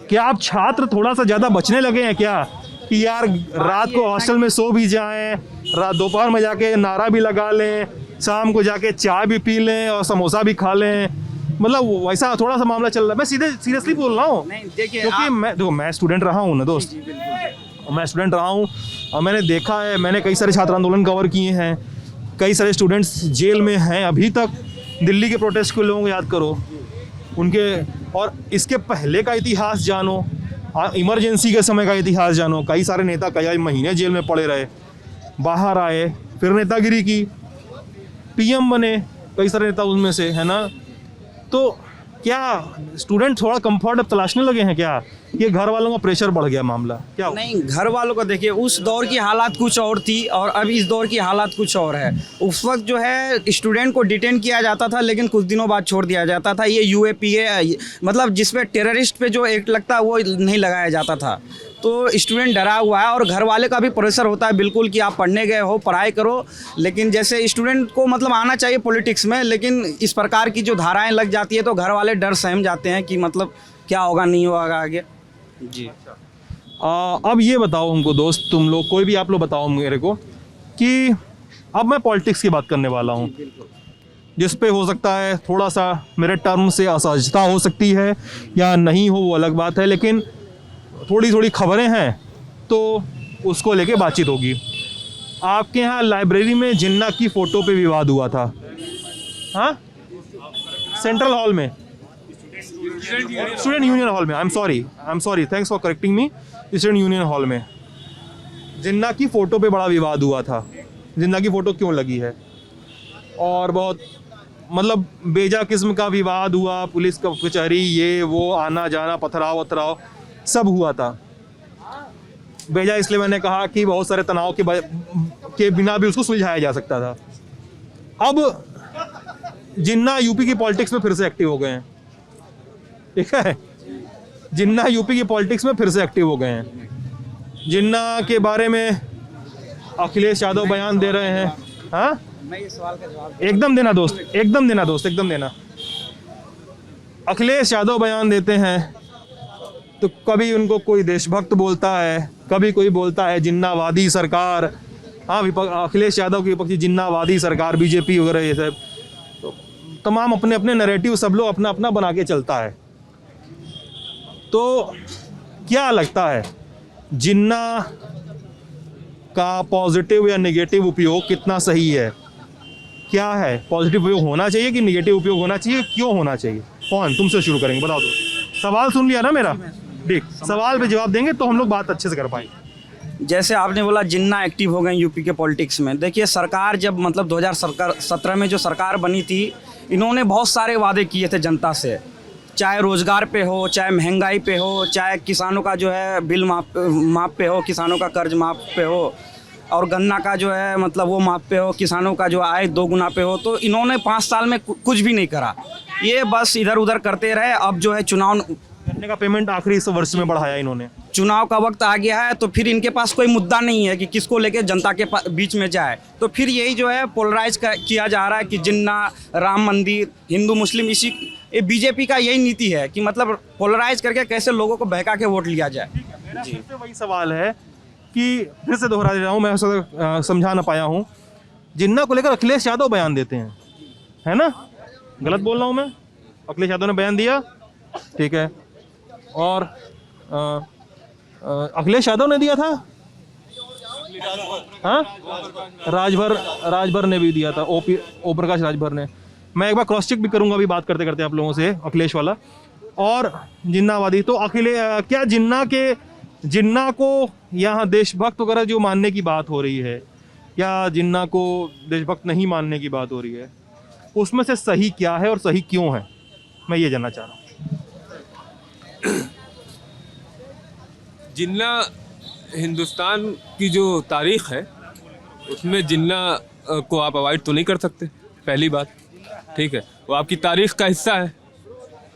क्या आप छात्र थोड़ा सा ज़्यादा बचने लगे हैं क्या, कि यार रात को हॉस्टल में सो भी जाएं, रात दोपहर में जाके नारा भी लगा लें, शाम को जाके चाय भी पी लें और समोसा भी खा लें? मतलब वैसा थोड़ा सा मामला चल रहा है। मैं सीरियसली बोल रहा हूँ, क्योंकि मैं स्टूडेंट रहा हूँ ना दोस्त, मैं स्टूडेंट रहा हूँ और मैंने देखा है, मैंने कई सारे छात्र आंदोलन कवर किए हैं, कई सारे स्टूडेंट्स जेल में हैं अभी तक। दिल्ली के प्रोटेस्ट के लोगों को याद करो उनके, और इसके पहले का इतिहास जानो, इमरजेंसी के समय का इतिहास जानो। कई सारे नेता कई महीने जेल में पड़े रहे, बाहर आए, फिर नेतागिरी की, पीएम बने कई सारे नेता उनमें से, है ना। तो क्या स्टूडेंट थोड़ा कंफर्ट तलाशने लगे हैं क्या, ये घर वालों का प्रेशर बढ़ गया मामला क्या? नहीं, घर वालों को देखिए, उस दौर की हालात कुछ और थी और अभी इस दौर की हालात कुछ और है। उस वक्त जो है स्टूडेंट को डिटेन किया जाता था, लेकिन कुछ दिनों बाद छोड़ दिया जाता था। ये यूएपीए मतलब जिसपे टेररिस्ट पे जो एक्ट लगता है वो नहीं लगाया जाता था। तो स्टूडेंट डरा हुआ है और घर वाले का भी प्रेशर होता है बिल्कुल कि आप पढ़ने गए हो, पढ़ाई करो। लेकिन जैसे स्टूडेंट को मतलब आना चाहिए पॉलिटिक्स में, लेकिन इस प्रकार की जो धाराएं लग जाती है तो घर वाले डर सहम जाते हैं कि मतलब क्या होगा नहीं होगा आगे। जी अब ये बताओ हमको दोस्त, तुम लोग कोई भी आप लोग बताओ मेरे को कि अब मैं पॉलिटिक्स की बात करने वाला हूँ, जिस पे हो सकता है थोड़ा सा मेरे टर्म से असहजता हो सकती है या नहीं हो, वो अलग बात है, लेकिन थोड़ी खबरें हैं तो उसको लेके बातचीत होगी। आपके यहाँ लाइब्रेरी में जिन्ना की फ़ोटो पे विवाद हुआ था, हाँ, सेंट्रल हॉल में, स्टूडेंट यूनियन हॉल में, I am sorry, thanks for correcting me, student union hall में जिन्ना की फ़ोटो पे बड़ा विवाद हुआ था। जिन्ना की फ़ोटो क्यों लगी है, और बहुत मतलब बेजा किस्म का विवाद हुआ, पुलिस का कचहरी, ये वो, आना जाना, पथराव वथराव सब हुआ था। बेजा इसलिए मैंने कहा कि बहुत सारे तनाव के बिना भी उसको सुलझाया जा सकता था। अब जिन्ना यूपी की पॉलिटिक्स में फिर से एक्टिव हो गए हैं, ठीक है, जिन्ना यूपी की पॉलिटिक्स में फिर से एक्टिव हो गए हैं। जिन्ना के बारे में अखिलेश यादव बयान दे रहे हैं, हाँ, मैं ये सवाल का जवाब एकदम देना दोस्त, एकदम देना। अखिलेश यादव बयान देते हैं तो कभी उनको कोई देशभक्त बोलता है, कभी कोई बोलता है जिन्नावादी सरकार, हाँ, अखिलेश यादव की विपक्षी जिन्नावादी सरकार, बीजेपी वगैरह ये सब, तो तमाम अपने अपने नैरेटिव सब लोग अपना अपना बना के चलता है। तो क्या लगता है जिन्ना का पॉजिटिव या नेगेटिव उपयोग कितना सही है? क्या है, पॉजिटिव उपयोग होना चाहिए कि नेगेटिव उपयोग होना चाहिए? क्यों होना चाहिए? कौन, तुमसे शुरू करेंगे, बताओ। दो सवाल सुन लिया ना मेरा? ठीक, सवाल पे जवाब देंगे तो हम लोग बात अच्छे से कर पाएंगे। जैसे आपने बोला जिन्ना एक्टिव हो गए यूपी के पॉलिटिक्स में। देखिए सरकार जब मतलब 2017 में जो सरकार बनी थी, इन्होंने बहुत सारे वादे किए थे जनता से, चाहे रोज़गार पे हो, चाहे महंगाई पे हो, चाहे किसानों का जो है बिल माफ़ पे हो, किसानों का कर्ज माफ़ पे हो, और गन्ना का जो है मतलब वो माफ़ पे हो, किसानों का जो आय 2 गुना पे हो। तो इन्होंने 5 साल में कुछ भी नहीं करा, ये बस इधर उधर करते रहे। अब जो है गन्ने का पेमेंट आखिरी इस वर्ष में बढ़ाया इन्होंने। चुनाव का वक्त आ गया है तो फिर इनके पास कोई मुद्दा नहीं है कि किसको लेके जनता के बीच में जाए। तो फिर यही जो है पोलराइज किया जा रहा है कि जिन्ना, राम मंदिर, हिंदू मुस्लिम, इसी ये बीजेपी का यही नीति है कि मतलब पोलराइज करके कैसे लोगों को बहका के वोट लिया जाए। मेरा फिर से वही सवाल है कि फिर से दोहरा दे रहा हूँ, मैं समझा ना पाया हूँ। जिन्ना को लेकर अखिलेश यादव बयान देते हैं, है ना? गलत बोल रहा हूँ मैं? अखिलेश यादव ने बयान दिया, ठीक है। और अखिलेश यादव ने दिया था, हाँ, राजभर ने भी दिया था, ओ प्रकाश राजभर ने। मैं एक बार क्रॉस चेक भी करूंगा अभी बात करते करते आप लोगों से, अखिलेश वाला और जिन्नावादी। तो क्या जिन्ना को यहाँ देशभक्त वगैरह जो मानने की बात हो रही है, क्या जिन्ना को देशभक्त नहीं मानने की बात हो रही है, उसमें से सही क्या है और सही क्यों है, मैं ये जानना चाह रहा हूँ। जिन्ना हिंदुस्तान की जो तारीख़ है उसमें जिन्ना को आप अवॉइड तो नहीं कर सकते, पहली बात, ठीक है। वो आपकी तारीख़ का हिस्सा है।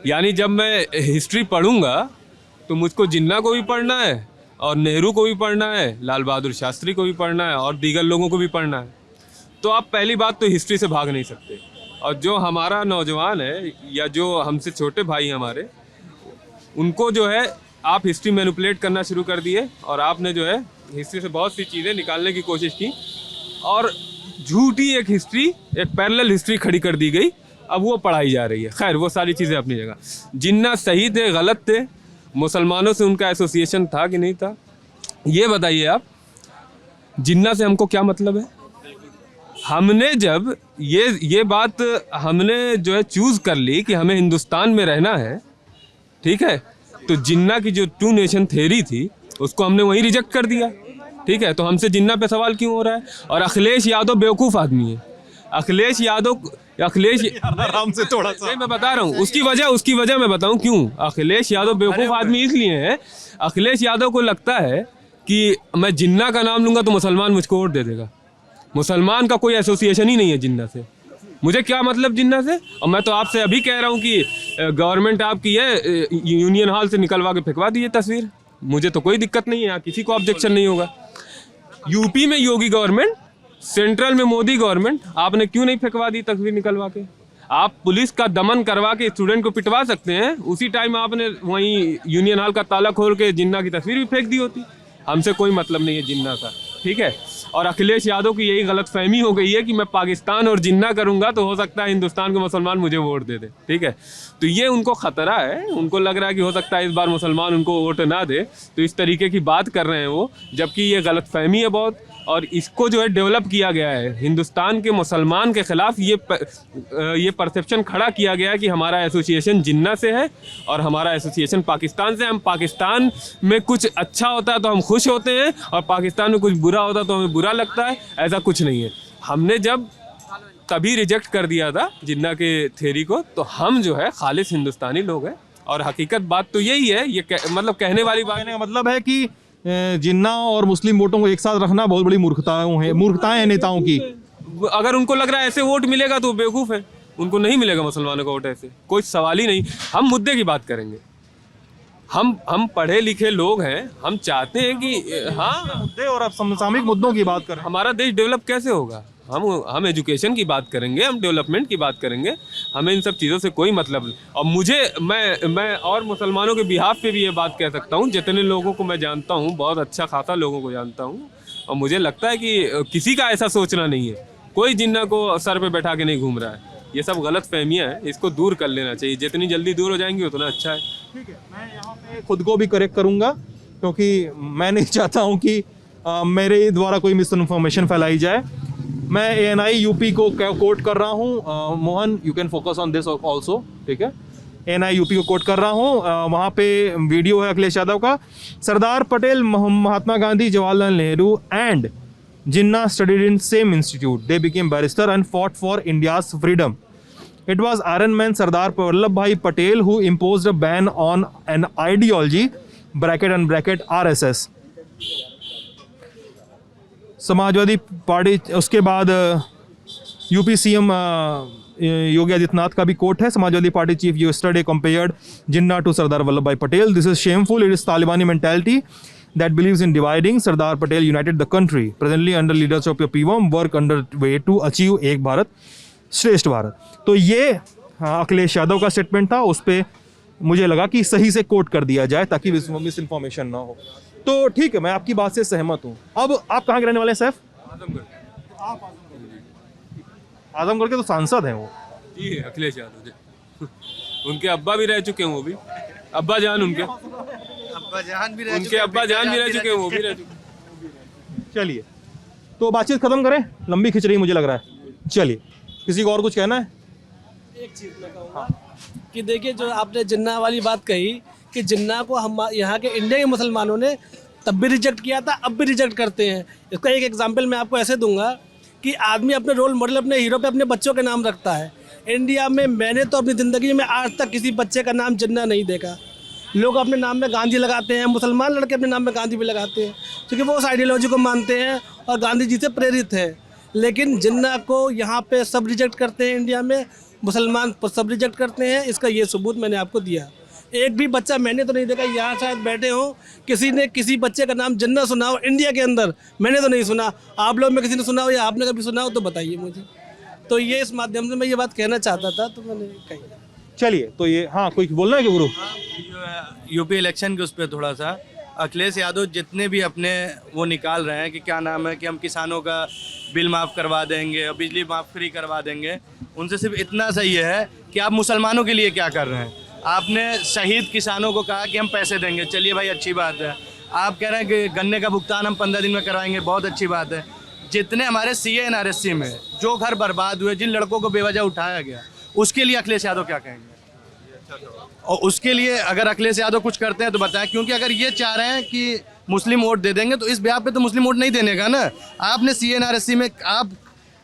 यानी जब मैं हिस्ट्री पढ़ूंगा तो मुझको जिन्ना को भी पढ़ना है और नेहरू को भी पढ़ना है, लाल बहादुर शास्त्री को भी पढ़ना है और दीगर लोगों को भी पढ़ना है। तो आप पहली बात तो हिस्ट्री से भाग नहीं सकते। और जो हमारा नौजवान है या जो हमसे छोटे भाई हमारे, उनको जो है आप हिस्ट्री मैनिपुलेट करना शुरू कर दिए और आपने जो है हिस्ट्री से बहुत सी चीज़ें निकालने की कोशिश की और झूठी एक हिस्ट्री, एक पैरेलल हिस्ट्री खड़ी कर दी गई। अब वो पढ़ाई जा रही है। खैर, वो सारी चीज़ें अपनी जगह। जिन्ना सही थे, गलत थे, मुसलमानों से उनका एसोसिएशन था कि नहीं था, ये बताइए आप। जिन्ना से हमको क्या मतलब है? हमने जब ये बात हमने जो है चूज़ कर ली कि हमें हिंदुस्तान में रहना है, ठीक है, तो जिन्ना की जो 2 नेशन थ्योरी थी उसको हमने वहीं रिजेक्ट कर दिया, ठीक है। तो हमसे जिन्ना पे सवाल क्यों हो रहा है? और अखिलेश यादव बेवकूफ़ आदमी है। अखिलेश आराम से थोड़ा सा मैं बता रहा हूँ उसकी वजह मैं बताऊँ क्यों। अखिलेश यादव बेवकूफ़ आदमी इसलिए है, अखिलेश यादव को लगता है कि मैं जिन्ना का नाम लूँगा तो मुसलमान मुझको वोट दे देगा। मुसलमान का कोई एसोसिएशन ही नहीं है जिन्ना से। मुझे क्या मतलब जिन्ना से? और मैं तो आपसे अभी कह रहा हूँ कि गवर्नमेंट आपकी है, यूनियन हॉल से निकलवा के फेंकवा दीजिए तस्वीर, मुझे तो कोई दिक्कत नहीं है, यहाँ किसी को ऑब्जेक्शन नहीं होगा। यूपी में योगी गवर्नमेंट, सेंट्रल में मोदी गवर्नमेंट, आपने क्यों नहीं फेंकवा दी तस्वीर निकलवा के? आप पुलिस का दमन करवा के स्टूडेंट को पिटवा सकते हैं, उसी टाइम आपने वहीं यूनियन हॉल का ताला खोल के जिन्ना की तस्वीर भी फेंक दी होती। हमसे कोई मतलब नहीं है जिन्ना का, ठीक है। और अखिलेश यादव की यही गलतफहमी हो गई है कि मैं पाकिस्तान और जिन्ना करूंगा तो हो सकता है हिंदुस्तान के मुसलमान मुझे वोट दे दे, ठीक है। तो ये उनको ख़तरा है, उनको लग रहा है कि हो सकता है इस बार मुसलमान उनको वोट ना दे, तो इस तरीके की बात कर रहे हैं वो, जबकि ये गलतफहमी है बहुत। और इसको जो है डेवलप किया गया है, हिंदुस्तान के मुसलमान के ख़िलाफ़ ये परसेप्शन खड़ा किया गया है कि हमारा एसोसिएशन जिन्ना से है और हमारा एसोसिएशन पाकिस्तान से। हम पाकिस्तान में कुछ अच्छा होता है तो हम खुश होते हैं और पाकिस्तान में कुछ बुरा होता है तो हमें बुरा लगता है, ऐसा कुछ नहीं है। हमने जब तभी रिजेक्ट कर दिया था जिन्ना के थ्योरी को, तो हम जो है खालिस हिंदुस्तानी लोग हैं। और हकीकत बात तो यही है, ये मतलब कहने वाली बात का मतलब है कि जिन्ना और मुस्लिम वोटों को एक साथ रखना बहुत बड़ी मूर्खताएं हैं नेताओं की। अगर उनको लग रहा है ऐसे वोट मिलेगा तो बेवकूफ़ है, उनको नहीं मिलेगा मुसलमानों का वोट ऐसे, कोई सवाल ही नहीं। हम मुद्दे की बात करेंगे, हम पढ़े लिखे लोग हैं, हम चाहते हैं कि हाँ मुद्दे और समसामयिक मुद्दों की बात करें। हमारा देश डेवलप कैसे होगा? हम एजुकेशन की बात करेंगे, हम डेवलपमेंट की बात करेंगे, हमें इन सब चीज़ों से कोई मतलब नहीं। और मैं और मुसलमानों के बिहाफ पे भी ये बात कह सकता हूँ, जितने लोगों को मैं जानता हूँ, बहुत अच्छा खासा लोगों को जानता हूँ, और मुझे लगता है कि किसी का ऐसा सोचना नहीं है, कोई जिन्ना को सर पे बैठा के नहीं घूम रहा है। ये सब गलत फहमियाँ हैं, इसको दूर कर लेना चाहिए। जितनी जल्दी दूर हो जाएंगी उतना अच्छा है। ठीक है, मैं यहाँ पे खुद को भी करेक्ट करूँगा क्योंकि मैं नहीं चाहता हूँ कि मेरे द्वारा कोई मिस इन्फॉर्मेशन फैलाई जाए। मैं ANI UP को कोट कर रहा हूँ। Mohan, you can focus on this also, ठीक है। ANI UP को कोट कर रहा हूँ। वहाँ पे वीडियो है अखिलेश यादव का। Sardar Patel, Mahatma Gandhi, Jawaharlal Nehru and Jinnah studied in same institute. They became barrister and fought for India's freedom. It was Iron Man Sardar Vallabhbhai Patel who imposed a ban on an ideology (bracket RSS). Samajwadi party, उसके बाद UP CM Yogi Adityanath का भी coat है. Samajwadi party chief yesterday compared Jinnah to Sardar Vallabhbhai Patel. This is shameful. It is Talibani mentality that believes in dividing. Sardar Patel united the country. Presently under leadership of PWM work underway to achieve एक भारत श्रेष्ठ भारत. तो ये अखिलेश यादव का statement था. उस पर मुझे लगा कि सही से कोट कर दिया जाए ताकि मिस इन्फॉर्मेशन ना हो. तो ठीक है, मैं आपकी बात से सहमत हूँ. अब आप कहाँ के रहने वाले हैं सैफ? आजमगढ़ के तो सांसद हैं वो. जी अखिलेश यादव जी. उनके अब्बा भी रह चुके हैं, वो भी अब्बा जान उनके अब्बा जान भी रह उनके अब्बा जान भी रह चुके हैं, वो भी रह चुके. चलिए, तो बातचीत खत्म करें, लंबी खिंच रही मुझे लग रहा है. चलिए, किसी को और कुछ कहना है? एक चीज़ मैं कहूँगा कि देखिए, जो आपने जिन्ना वाली बात कही कि जिन्ना को हम यहाँ के इंडिया के मुसलमानों ने तब भी रिजेक्ट किया था, अब भी रिजेक्ट करते हैं. इसका एक एग्जांपल मैं आपको ऐसे दूंगा कि आदमी अपने रोल मॉडल, अपने हीरो पे अपने बच्चों के नाम रखता है. इंडिया में मैंने तो अपनी ज़िंदगी में आज तक किसी बच्चे का नाम जिन्ना नहीं देखा. लोग अपने नाम में गांधी लगाते हैं, मुसलमान लड़के अपने नाम में गांधी भी लगाते हैं क्योंकि वो उस आइडियोलॉजी को मानते हैं और गांधी जी से प्रेरित है. लेकिन जिन्ना को यहाँ पे सब रिजेक्ट करते हैं, इंडिया में मुसलमान सब रिजेक्ट करते हैं. इसका ये सबूत मैंने आपको दिया. एक भी बच्चा मैंने तो नहीं देखा, यहाँ शायद बैठे हो किसी ने किसी बच्चे का नाम जिन्ना सुना हो इंडिया के अंदर, मैंने तो नहीं सुना. आप लोग में किसी ने सुना हो या आपने कभी सुना हो तो बताइए मुझे. तो ये इस माध्यम से मैं ये बात कहना चाहता था, तो मैंने कही. चलिए, तो ये हाँ, कोई बोलना है कि गुरु? यूपी इलेक्शन के उस पर थोड़ा सा, अखिलेश यादव जितने भी अपने वो निकाल रहे हैं कि क्या नाम है कि हम किसानों का बिल माफ़ करवा देंगे और बिजली माफ़ फ्री करवा देंगे, उनसे सिर्फ इतना सही है कि आप मुसलमानों के लिए क्या कर रहे हैं. आपने शहीद किसानों को कहा कि हम पैसे देंगे, चलिए भाई अच्छी बात है. आप कह रहे हैं कि गन्ने का भुगतान हम 15 दिन में करवाएंगे, बहुत अच्छी बात है. जितने हमारे CA NRSC में जो घर बर्बाद हुए, जिन लड़कों को बेवजह उठाया गया, उसके लिए अखिलेश यादव क्या कहेंगे? और उसके लिए अगर अखिलेश यादव कुछ करते हैं तो बताएं, क्योंकि अगर ये चाह रहे हैं कि मुस्लिम वोट दे देंगे तो इस ब्याह पे तो मुस्लिम वोट नहीं देने का ना. आपने CA NRSC में आप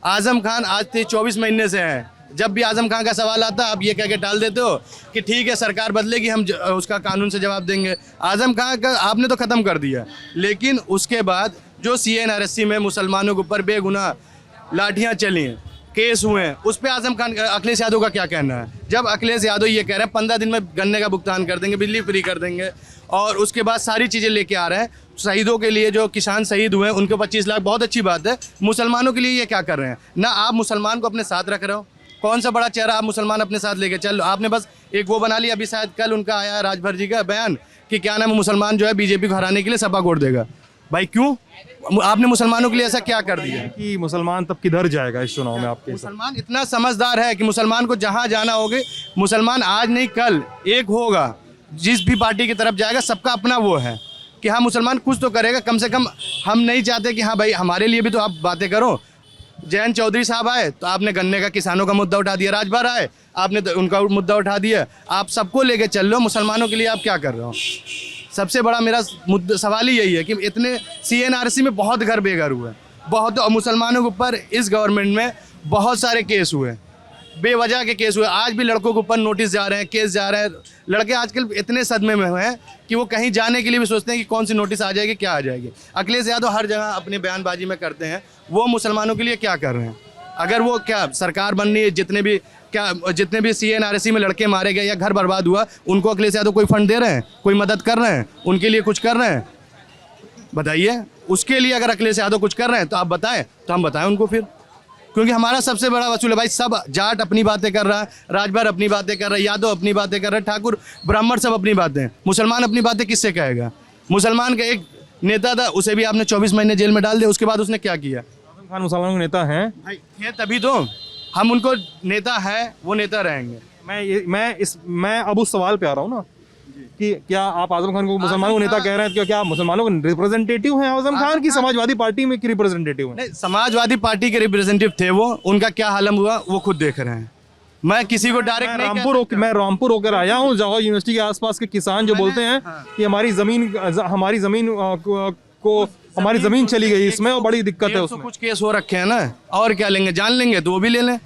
आजम खान आज से 24 महीने से हैं. जब भी आजम खान का सवाल आता आप ये कह के टाल देते हो कि ठीक है सरकार बदलेगी, हम उसका कानून से जवाब देंगे. आजम खान का आपने तो ख़त्म कर दिया, लेकिन उसके बाद जो CA NRSC में मुसलमानों के ऊपर बेगुनाह लाठियाँ चली हैं, केस हुए हैं, उस पर आजम खान अखिलेश यादव का क्या कहना है? जब अखिलेश यादव ये कह रहे हैं 15 दिन में गन्ने का भुगतान कर देंगे, बिजली फ्री कर देंगे और उसके बाद सारी चीज़ें लेके आ रहे हैं. शहीदों के लिए जो किसान शहीद हुए हैं उनके 25 लाख, बहुत अच्छी बात है. मुसलमानों के लिए ये क्या कर रहे हैं? ना आप मुसलमान को अपने साथ रख रहे हो, कौन सा बड़ा चेहरा आप मुसलमान अपने साथ लेके चल. आपने बस एक वो बना लिया, अभी शायद कल उनका आया है राजभर जी का बयान कि क्या नाम है, मुसलमान जो है बीजेपी को हराने के लिए सपा वोट देगा. भाई क्यों? आपने मुसलमानों के लिए ऐसा क्या कर दिया कि मुसलमान तब किधर जाएगा इस चुनाव में आपके? मुसलमान इतना समझदार है कि मुसलमान को जहाँ जाना होगे, मुसलमान आज नहीं कल एक होगा. जिस भी पार्टी की तरफ जाएगा सबका अपना वो है कि हाँ मुसलमान कुछ तो करेगा. कम से कम हम नहीं चाहते कि हाँ भाई हमारे लिए भी तो आप बातें करो. जयंत चौधरी साहब आए तो आपने गन्ने का किसानों का मुद्दा उठा दिया. राजभर आए आपने तो उनका मुद्दा उठा दिया. आप सबको लेके चल लो, मुसलमानों के लिए आप क्या कर रहे हो? सबसे बड़ा मेरा सवाल ही यही है कि इतने CA NRSC में बहुत घर बेघर हुए, बहुत, और मुसलमानों के ऊपर इस गवर्नमेंट में बहुत सारे केस हुए, बेवजह के केस हुए. आज भी लड़कों के ऊपर नोटिस जा रहे हैं, केस जा रहे हैं. लड़के आजकल इतने सदमे में हुए हैं कि वो कहीं जाने के लिए भी सोचते हैं कि कौन सी नोटिस आ जाएगी, क्या आ जाएगी. अखिलेश यादव हर जगह अपनी बयानबाजी में करते हैं, वो मुसलमानों के लिए क्या कर रहे हैं? अगर वो क्या सरकार बननी है, जितने भी CA NRSC में लड़के मारे गए या घर बर्बाद हुआ, उनको अखिलेश यादव कोई फंड दे रहे हैं, कोई मदद कर रहे हैं, उनके लिए कुछ कर रहे हैं? बताइए. उसके लिए अगर अखिलेश यादव कुछ कर रहे हैं तो आप बताएं, तो हम बताएं उनको फिर, क्योंकि हमारा सबसे बड़ा वसूल है भाई. सब जाट अपनी बातें कर रहा है, राजभर अपनी बातें कर रहा है, यादव अपनी बातें कर रहे हैं, ठाकुर ब्राह्मण सब अपनी बातें. मुसलमान अपनी बातें किससे कहेगा? मुसलमान का एक नेता था, उसे भी आपने 24 महीने जेल में डाल दिया. उसके बाद उसने क्या किया? खान मुसलमानों के नेता हैं भाई, थे तभी तो. हम उनको नेता है, वो नेता रहेंगे। मैं अब उस सवाल पे आ रहा हूँ ना कि क्या आप आजम खान को मुसलमानों को नेता कह रहे हैं, क्या मुसलमानों के रिप्रेजेंटेटिव हैं आजम खान की समाजवादी पार्टी में की रिप्रेजेंटेटिव हैं? नहीं, समाजवादी पार्टी के रिप्रेजेंटेटिव थे वो, उनका क्या हालम हुआ वो खुद देख रहे हैं। मैं किसी को डायरेक्ट मैं रामपुर होकर आया हूँ। जवाहर यूनिवर्सिटी के आसपास के किसान जो बोलते हैं कि हमारी जमीन चली गई इसमें और बड़ी दिक्कत है उसमें। कुछ केस हो रखे हैं ना, और क्या लेंगे, जान लेंगे तो वो भी ले लें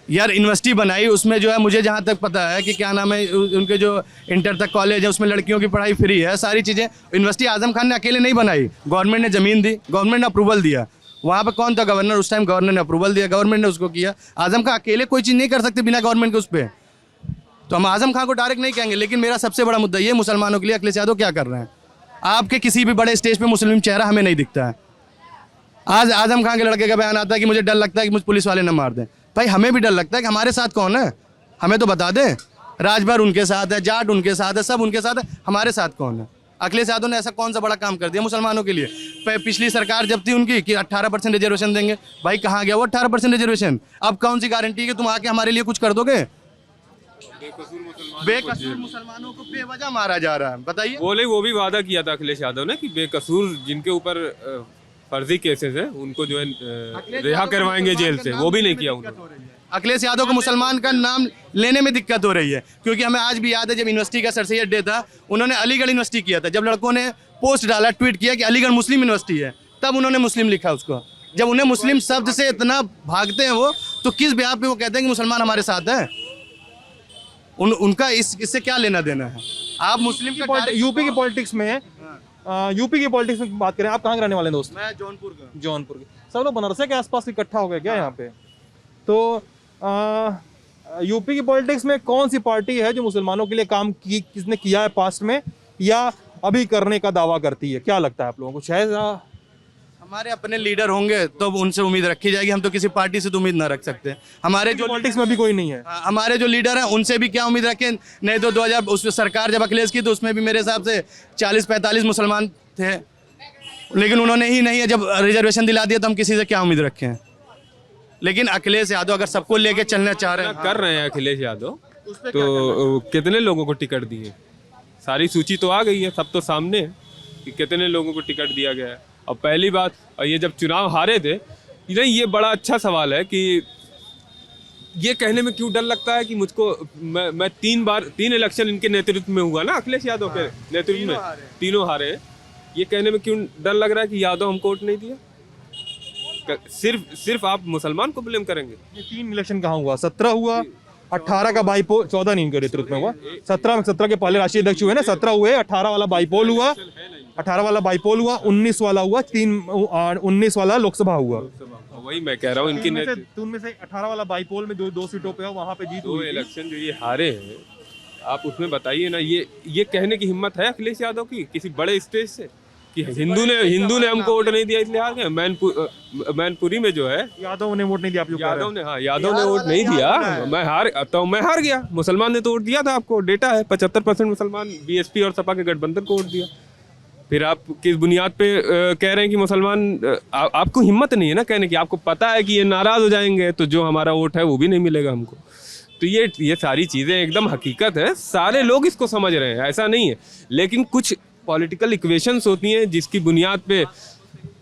यार। यूनिवर्सिटी बनाई उसमें जो है, मुझे जहाँ तक पता है कि क्या नाम है, उनके जो इंटर तक कॉलेज है उसमें लड़कियों की पढ़ाई फ्री है, सारी चीज़ें। यूनिवर्सिटी आजम खान ने अकेले नहीं बनाई, गवर्नमेंट ने ज़मीन दी, गवर्नमेंट ने अप्रूवल दिया। वहाँ पे कौन था गवर्नर उस टाइम? गवर्नर ने अप्रूवल दिया, गवर्नमेंट ने उसको किया। आजम खान अकेले कोई चीज़ नहीं कर सकते बिना गवर्नमेंट के उस पर। तो हम आजम खान को डायरेक्ट नहीं कहेंगे, लेकिन मेरा सबसे बड़ा मुद्दा ये मुसलमानों के लिए अखिलेश यादव क्या कर रहे हैं। आपके किसी भी बड़े स्टेज पे मुस्लिम चेहरा हमें नहीं दिखता है। आज आजम खान के लड़के का बयान आता है कि मुझे डर लगता है कि मुझे पुलिस वाले न मार दें। भाई हमें भी डर लगता है कि हमारे साथ कौन है, हमें तो बता दें। राजभर उनके साथ है, जाट उनके साथ है, सब उनके साथ है, हमारे साथ कौन है? अखिलेश यादव ने ऐसा कौन सा बड़ा काम कर दिया मुसलमानों के लिए? पिछली सरकार जब थी उनकी कि 18% रिजर्वेशन देंगे, भाई कहाँ गया वो 18% रिजर्वेशन? अब कौन सी गारंटी कि तुम आके हमारे लिए कुछ कर दोगे? बेकसूर मुसलमानों को बेवजह मारा जा रहा है, बताइए। वो भी वादा किया था अखिलेश यादव ने कि बेकसूर जिनके ऊपर फर्जी केसेस है उनको जो है रिहा करवाएंगे जेल से, वो भी नहीं किया उन्होंने। अखिलेश यादव को मुसलमान का नाम लेने में दिक्कत हो रही है, क्योंकि हमें आज भी याद है जब यूनिवर्सिटी का सर सैयद डे था, उन्होंने अलीगढ़ यूनिवर्सिटी किया था। जब लड़कों ने पोस्ट डाला, ट्वीट किया कि अलीगढ़ मुस्लिम यूनिवर्सिटी है, तब उन्होंने मुस्लिम लिखा उसको। जब उन्हें मुस्लिम शब्द से इतना भागते हैं वो, तो किस ब्याह पे वो कहते हैं कि मुसलमान हमारे साथ है? उनका इससे क्या लेना देना है? आप मुस्लिम यूपी की पॉलिटिक्स में बात करें, आप कहाँ के रहने वाले हैं दोस्त? मैं जौनपुर के। सब लोग बनारस के आसपास इकट्ठा हो गए क्या यहाँ पे? तो यूपी की पॉलिटिक्स में कौन सी पार्टी है जो मुसलमानों के लिए काम किसने किया है पास्ट में या अभी करने का दावा करती है? क्या लगता है आप लोगों को? शायद हमारे अपने लीडर होंगे तो उनसे उम्मीद रखी जाएगी, हम तो किसी पार्टी से तो उम्मीद ना रख सकते। हमारे जो पॉलिटिक्स में भी कोई नहीं है, हमारे जो लीडर हैं उनसे भी क्या उम्मीद रखें? नहीं तो 2000 उस सरकार जब अखिलेश की तो उसमें भी मेरे हिसाब से 40-45 मुसलमान थे, लेकिन उन्होंने ही नहीं है जब रिजर्वेशन दिला दिया, तो हम किसी से क्या उम्मीद रखें? लेकिन अखिलेश यादव अगर सबको लेके चलना चाह रहे हैं, कर रहे हैं अखिलेश यादव, तो कितने लोगों को टिकट दिए? सारी सूची तो आ गई है, सब तो सामने है कि कितने लोगों को टिकट दिया गया है। और पहली बात, और ये जब चुनाव हारे थे, नहीं, ये बड़ा अच्छा सवाल है कि ये कहने में क्यों डर लगता है कि मुझको मैं 3 इलेक्शन इनके नेतृत्व में हुआ ना, अखिलेश यादव के नेतृत्व में तीनों हारे। ये कहने में क्यों डर लग रहा है कि यादव हमको वोट नहीं दिया? सिर्फ आप मुसलमान को ब्लेम करेंगे? 3 इलेक्शन कहाँ हुआ? 17 हुआ, 18 का बाईपोल, 14 नहीं इनके नेतृत्व में हुआ, 17 के पहले राष्ट्रीय अध्यक्ष हुए ना, 17 हुए, 18 वाला बाईपोल हुआ, 19 वाला हुआ, 19 वाला लोकसभा हुआ। वही मैं कह रहा हूँ, इनकी उनमें से 18 वाला बाईपोल में 2 सीटों पे वहाँ पे जीत हुई। इलेक्शन जो ये हारे हैं, आप उसमें बताइए ना, ये कहने की हिम्मत है अखिलेश यादव की किसी बड़े स्टेज से कि हिंदू ने हमको वोट नहीं दिया इसलिए हार गए? मैनपुरी में जो है यादव ने वोट नहीं दिया, यादव ने वोट नहीं दिया, मैं हार गया। मुसलमान ने तो वोट दिया था, आपको डेटा है, 75% मुसलमान बीएसपी और सपा के गठबंधन को वोट दिया। फिर आप किस बुनियाद पे कह रहे हैं कि मुसलमान? आपको हिम्मत नहीं है ना कहने की, आपको पता है कि ये नाराज हो जाएंगे तो जो हमारा वोट है वो भी नहीं मिलेगा हमको। तो ये सारी चीज़ें एकदम हकीकत है, सारे लोग इसको समझ रहे हैं, ऐसा नहीं है। लेकिन कुछ पॉलिटिकल इक्वेशंस होती हैं जिसकी बुनियाद पे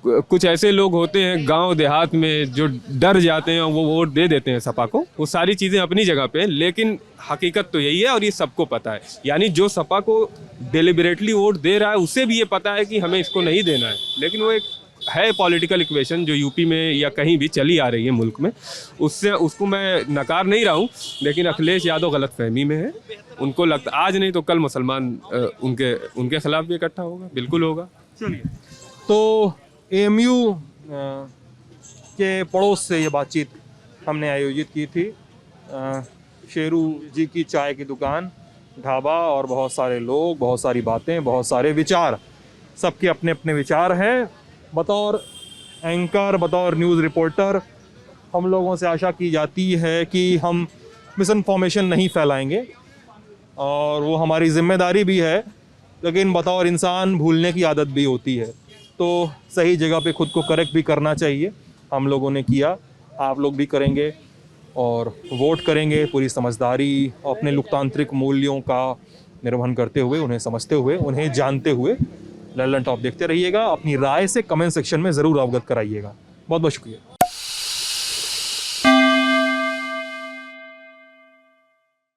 कुछ ऐसे लोग होते हैं गांव देहात में जो डर जाते हैं और वो वोट दे देते हैं सपा को। वो सारी चीज़ें अपनी जगह पे हैं, लेकिन हकीकत तो यही है और ये सबको पता है। यानी जो सपा को डेलिबरेटली वोट दे रहा है उसे भी ये पता है कि हमें इसको नहीं देना है, लेकिन वो एक है पॉलिटिकल इक्वेशन जो यूपी में या कहीं भी चली आ रही है मुल्क में, उसको मैं नकार नहीं रहा हूँ। लेकिन अखिलेश यादव गलतफहमी में है, उनको लगता आज नहीं तो कल मुसलमान उनके खिलाफ भी इकट्ठा होगा, बिल्कुल होगा। चलिए, तो AMU के पड़ोस से ये बातचीत हमने आयोजित की थी। शेरू जी की चाय की दुकान, ढाबा और बहुत सारे लोग, बहुत सारी बातें, बहुत सारे विचार, सबके अपने अपने विचार हैं। बतौर एंकर, बतौर न्यूज़ रिपोर्टर, हम लोगों से आशा की जाती है कि हम मिस इन्फॉर्मेशन नहीं फैलाएंगे और वो हमारी जिम्मेदारी भी है, लेकिन बतौर इंसान भूलने की आदत भी होती है, तो सही जगह पे खुद को करेक्ट भी करना चाहिए। हम लोगों ने किया, आप लोग भी करेंगे। और वोट करेंगे पूरी समझदारी और अपने लोकतांत्रिक मूल्यों का निर्वहन करते हुए, उन्हें समझते हुए, उन्हें जानते हुए लल्लन टॉप देखते रहिएगा। अपनी राय से कमेंट सेक्शन में ज़रूर अवगत कराइएगा। बहुत बहुत शुक्रिया।